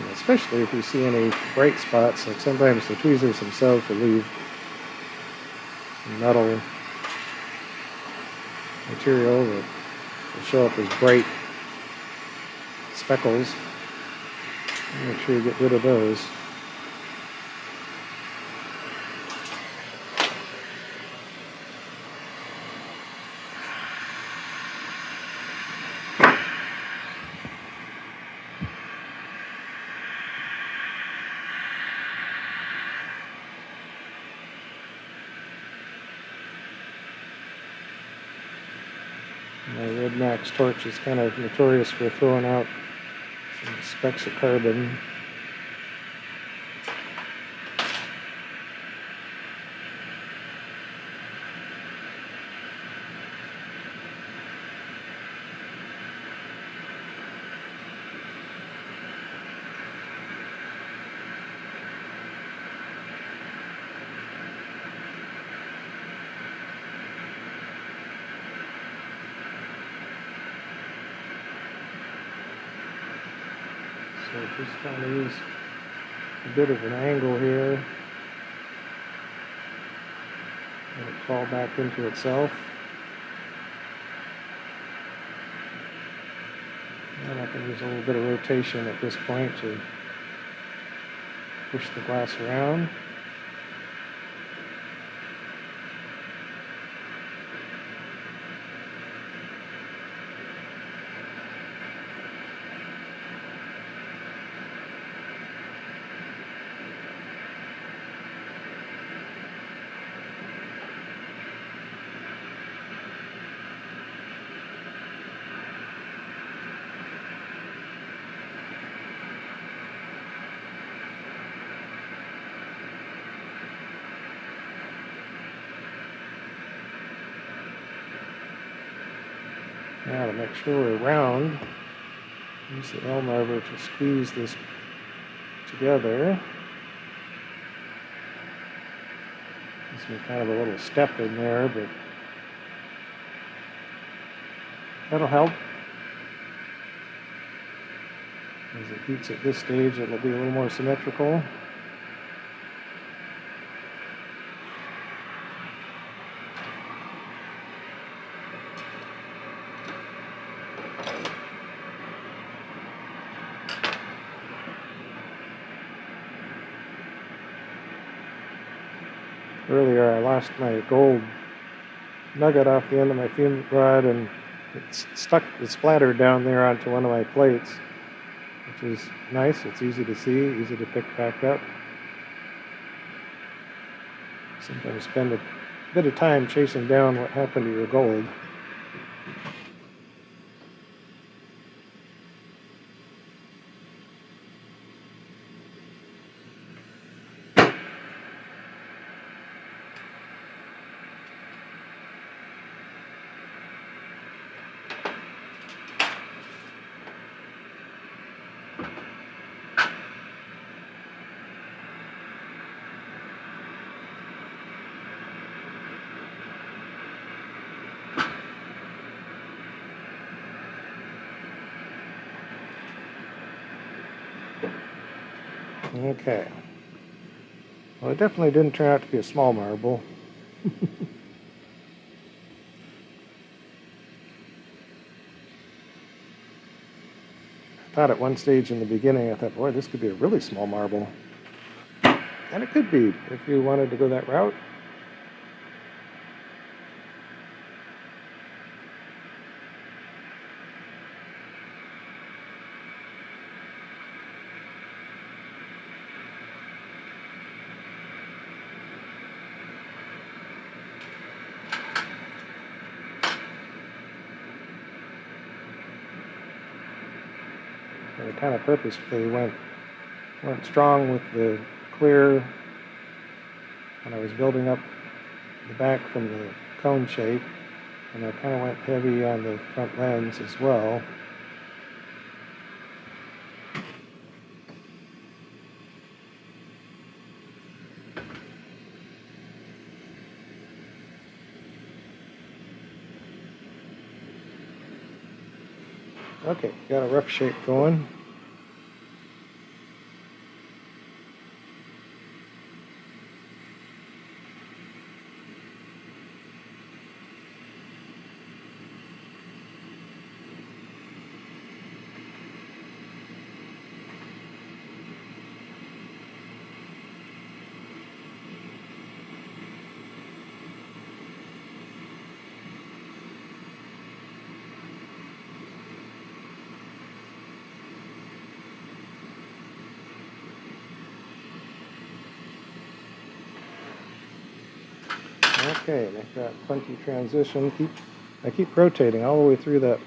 And especially if you see any bright spots, like sometimes the tweezers themselves will leave some metal material that will show up as bright speckles. Make sure you get rid of those. My Red Max torch is kind of notorious for throwing out some specks of carbon. So just trying to use a bit of an angle here. Let it fall back into itself. And I can use a little bit of rotation at this point to push the glass around. Now to make sure we're round, use the L marble to squeeze this together. Gives me kind of a little step in there, but that'll help. As it heats at this stage, it'll be a little more symmetrical. Earlier I lost my gold nugget off the end of my fumed rod, and it splattered down there onto one of my plates, which is nice. It's easy to see, easy to pick back up. Sometimes spend a bit of time chasing down what happened to your gold. Okay. Well, it definitely didn't turn out to be a small marble. I thought at one stage in the beginning, I thought, boy, this could be a really small marble. And it could be, if you wanted to go that route. I kind of purposefully went strong with the clear when I was building up the back from the cone shape, and I kind of went heavy on the front lens as well. Okay, got a rough shape going. Okay, make that plenty transition. I keep rotating all the way through that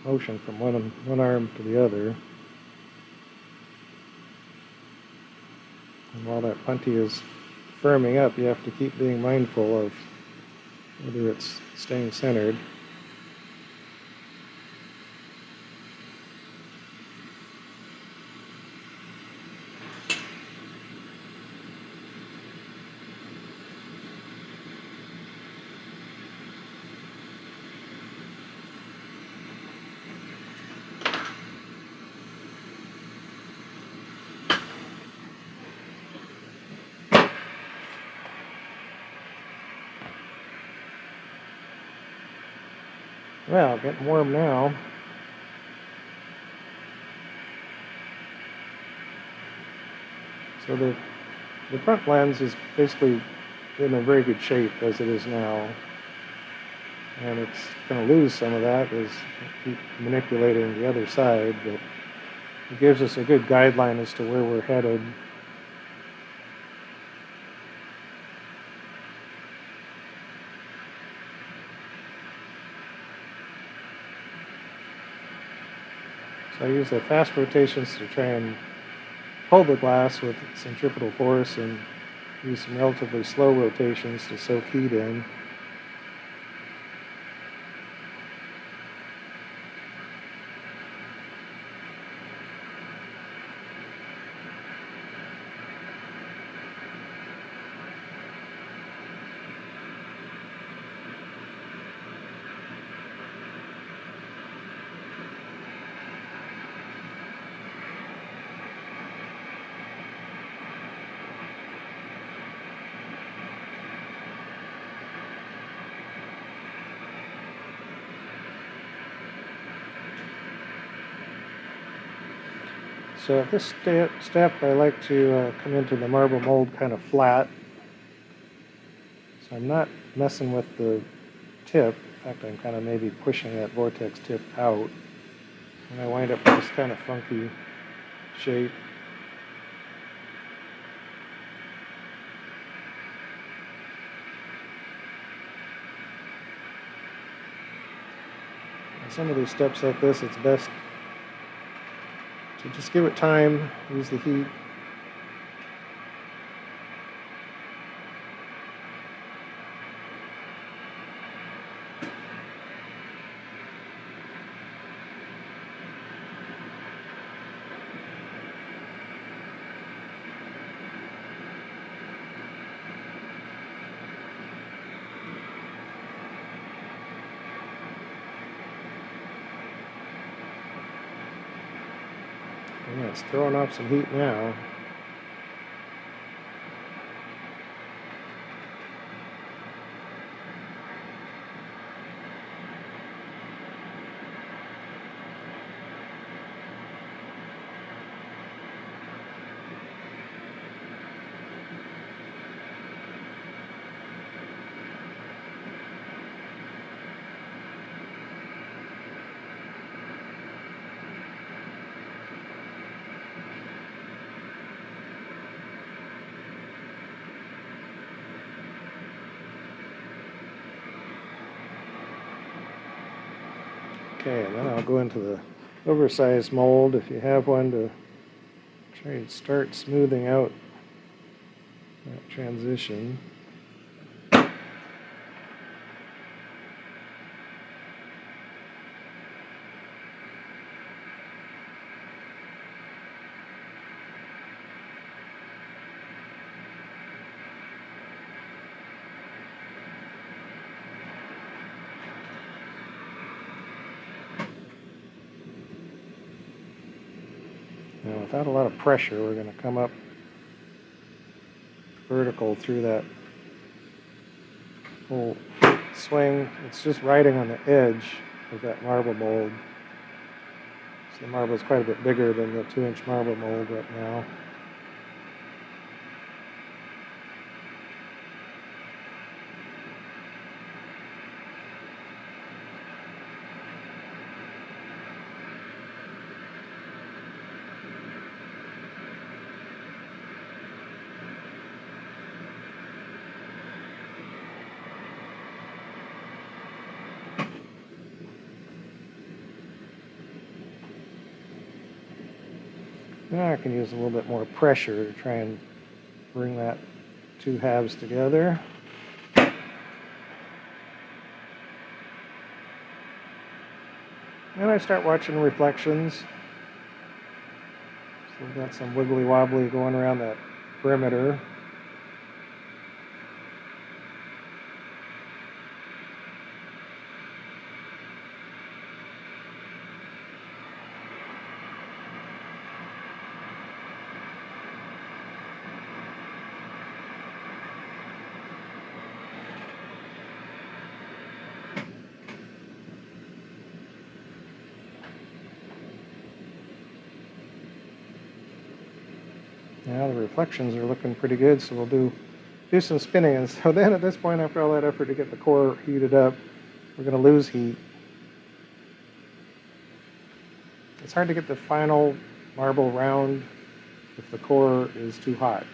motion from one arm to the other. And while that plenty is firming up, you have to keep being mindful of whether it's staying centered. Well, getting warm now. So the front lens is basically in a very good shape as it is now. And it's going to lose some of that as I keep manipulating the other side, but it gives us a good guideline as to where we're headed. So I use the fast rotations to try and hold the glass with centripetal force and use some relatively slow rotations to soak heat in. So at this step, I like to come into the marble mold kind of flat. So I'm not messing with the tip. In fact, I'm kind of maybe pushing that vortex tip out. And I wind up with this kind of funky shape. And some of these steps like this, it's best to just give it time, use the heat. Yeah, it's throwing off some heat now. Okay, and then I'll go into the oversized mold, if you have one, to try and start smoothing out that transition. Now, without a lot of pressure, we're going to come up vertical through that whole swing. It's just riding on the edge of that marble mold. So the marble is quite a bit bigger than the 2-inch marble mold right now. Now I can use a little bit more pressure to try and bring that two halves together. And I start watching reflections. So we've got some wiggly wobbly going around that perimeter. Now the reflections are looking pretty good, so we'll do some spinning. And so then at this point, after all that effort to get the core heated up, we're going to lose heat. It's hard to get the final marble round if the core is too hot.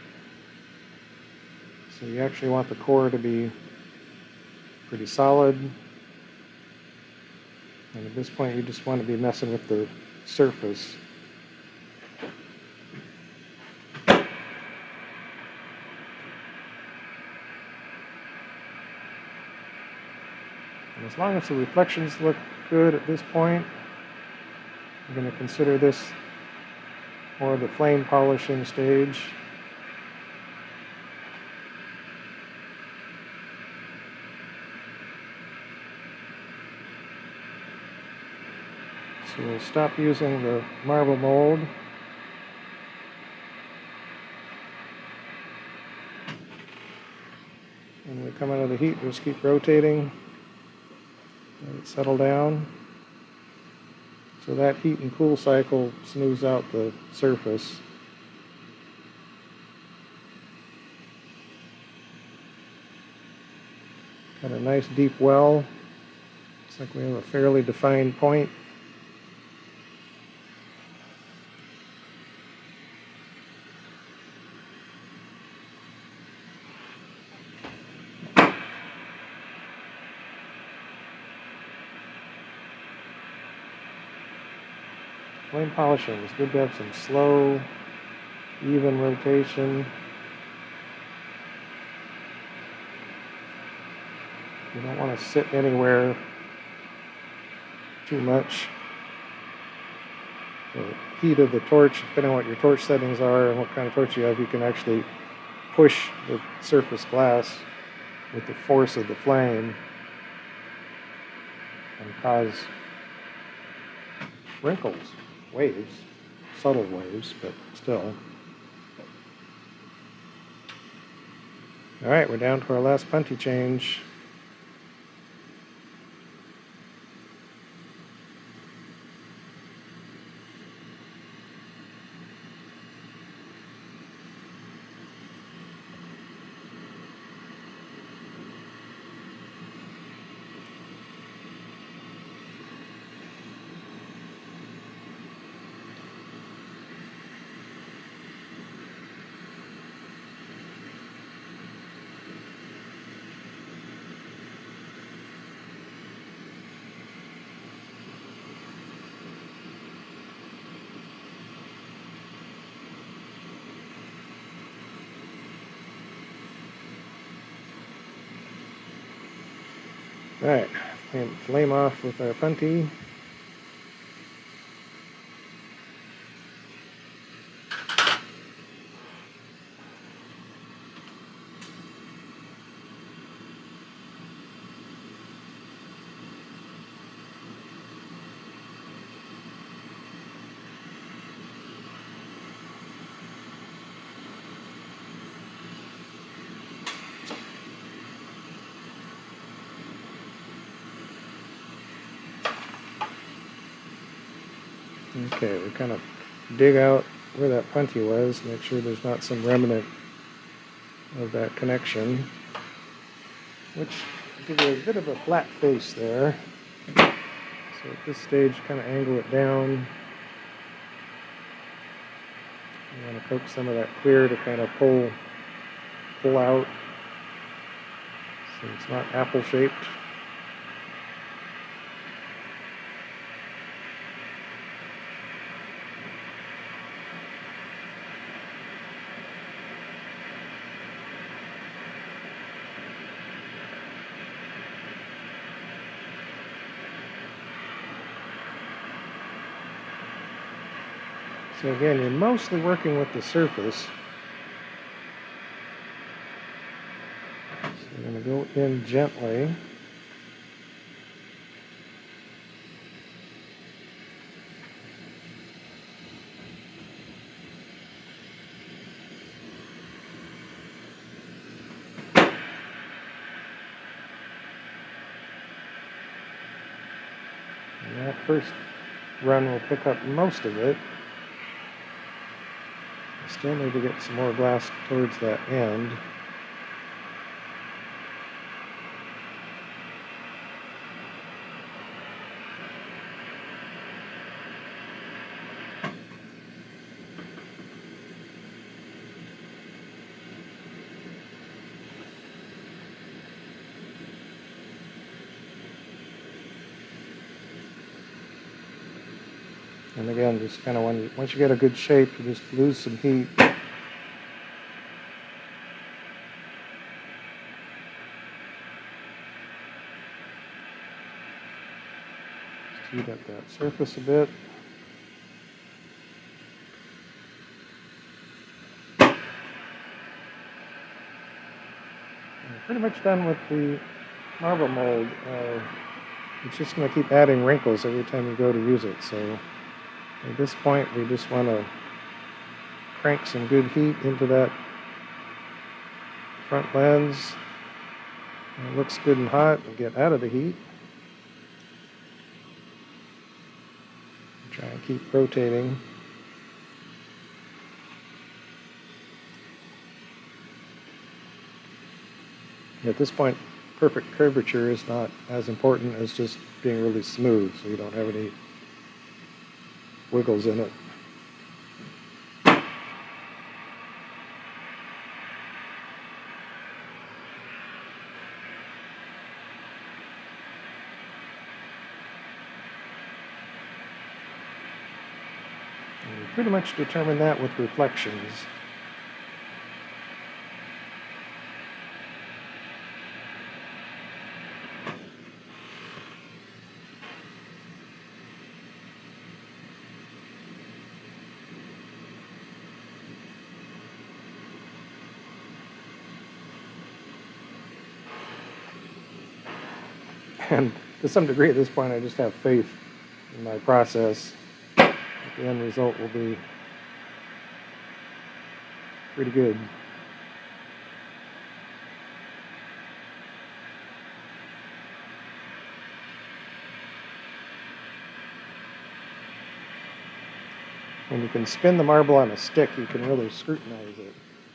So you actually want the core to be pretty solid. And at this point, you just want to be messing with the surface. And as long as the reflections look good at this point, I'm going to consider this more of the flame polishing stage. So we'll stop using the marble mold. When we come out of the heat, just keep rotating. Let it settle down. So that heat and cool cycle smooths out the surface. Got a nice deep well. Looks like we have a fairly defined point. Flame polishing is good to have some slow, even rotation. You don't want to sit anywhere too much. The heat of the torch, depending on what your torch settings are and what kind of torch you have, you can actually push the surface glass with the force of the flame and cause wrinkles. Waves, subtle waves, but still. All right, we're down to our last punty change. All right, flame off with our punty. Okay, we kind of dig out where that punty was, make sure there's not some remnant of that connection, which will give you a bit of a flat face there. So at this stage, kind of angle it down. You want to coax some of that clear to kind of pull out so it's not apple-shaped. So again, you're mostly working with the surface. So you're going to go in gently. And that first run will pick up most of it. I still need to get some more glass towards that end. And again, just kind of once you get a good shape, you just lose some heat. Just heat up that surface a bit. I'm pretty much done with the marble mold. It's just going to keep adding wrinkles every time you go to use it. So at this point, we just want to crank some good heat into that front lens. It looks good and hot, and get out of the heat. Try and keep rotating. At this point, perfect curvature is not as important as just being really smooth, so you don't have any wiggles in it. And you pretty much determine that with reflections. And to some degree at this point, I just have faith in my process. The end result will be pretty good. When you can spin the marble on a stick, you can really scrutinize it.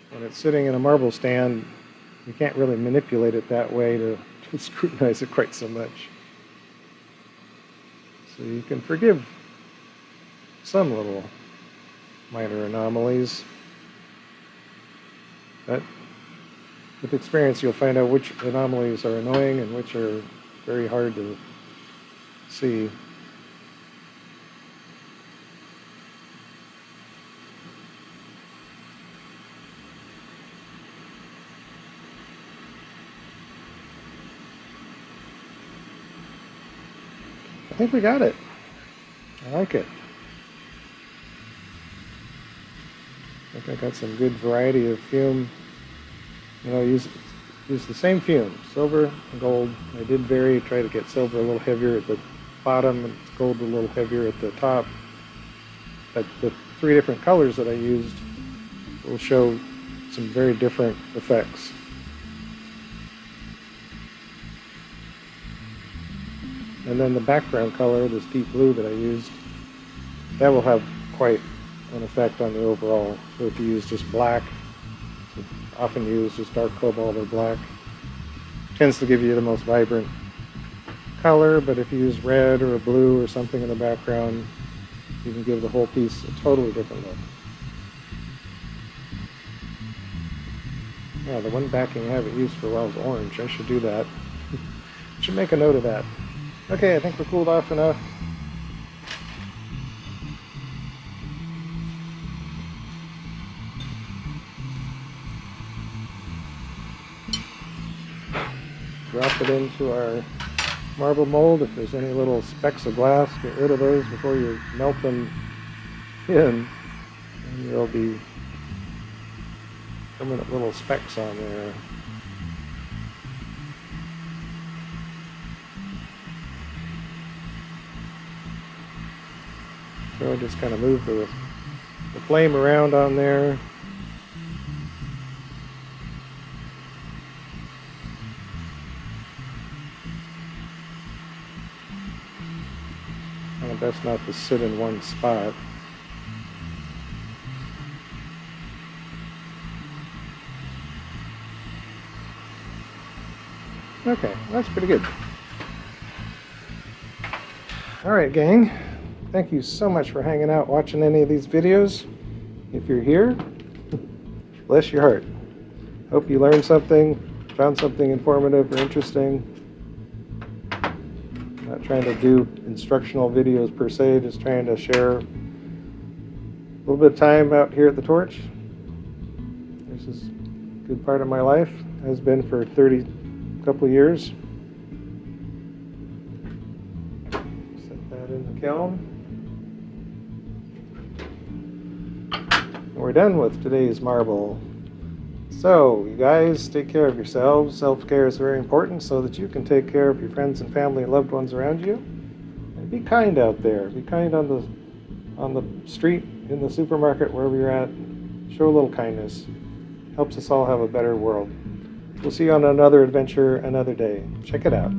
When it's sitting in a marble stand, you can't really manipulate it that way to scrutinize it quite so much. So you can forgive some little minor anomalies, but with experience you'll find out which anomalies are annoying and which are very hard to see. I think we got it. I like it. I think I got some good variety of fume. You know, use the same fume, silver and gold. I did vary, try to get silver a little heavier at the bottom and gold a little heavier at the top. But the three different colors that I used will show some very different effects. And then the background color, this deep blue that I used, that will have quite an effect on the overall. So if you use just black, often use just dark cobalt or black, tends to give you the most vibrant color, but if you use red or a blue or something in the background, you can give the whole piece a totally different look. Yeah, the one backing I haven't used for a while is orange. I should do that. Should make a note of that. Okay, I think we're cooled off enough. Drop it into our marble mold. If there's any little specks of glass, get rid of those before you melt them in. And there'll be permanent little specks on there. So I just kind of move the flame around on there. And best not to sit in one spot. Okay, that's pretty good. Alright, gang. Thank you so much for hanging out, watching any of these videos. If you're here, bless your heart. Hope you learned something, found something informative or interesting. Not trying to do instructional videos per se, just trying to share a little bit of time out here at the torch. This is a good part of my life, has been for 30 couple of years. Set that in the kiln. And we're done with today's marble. So, you guys, take care of yourselves. Self-care is very important so that you can take care of your friends and family and loved ones around you. And be kind out there. Be kind on the street, in the supermarket, wherever you're at. Show a little kindness. Helps us all have a better world. We'll see you on another adventure another day. Check it out.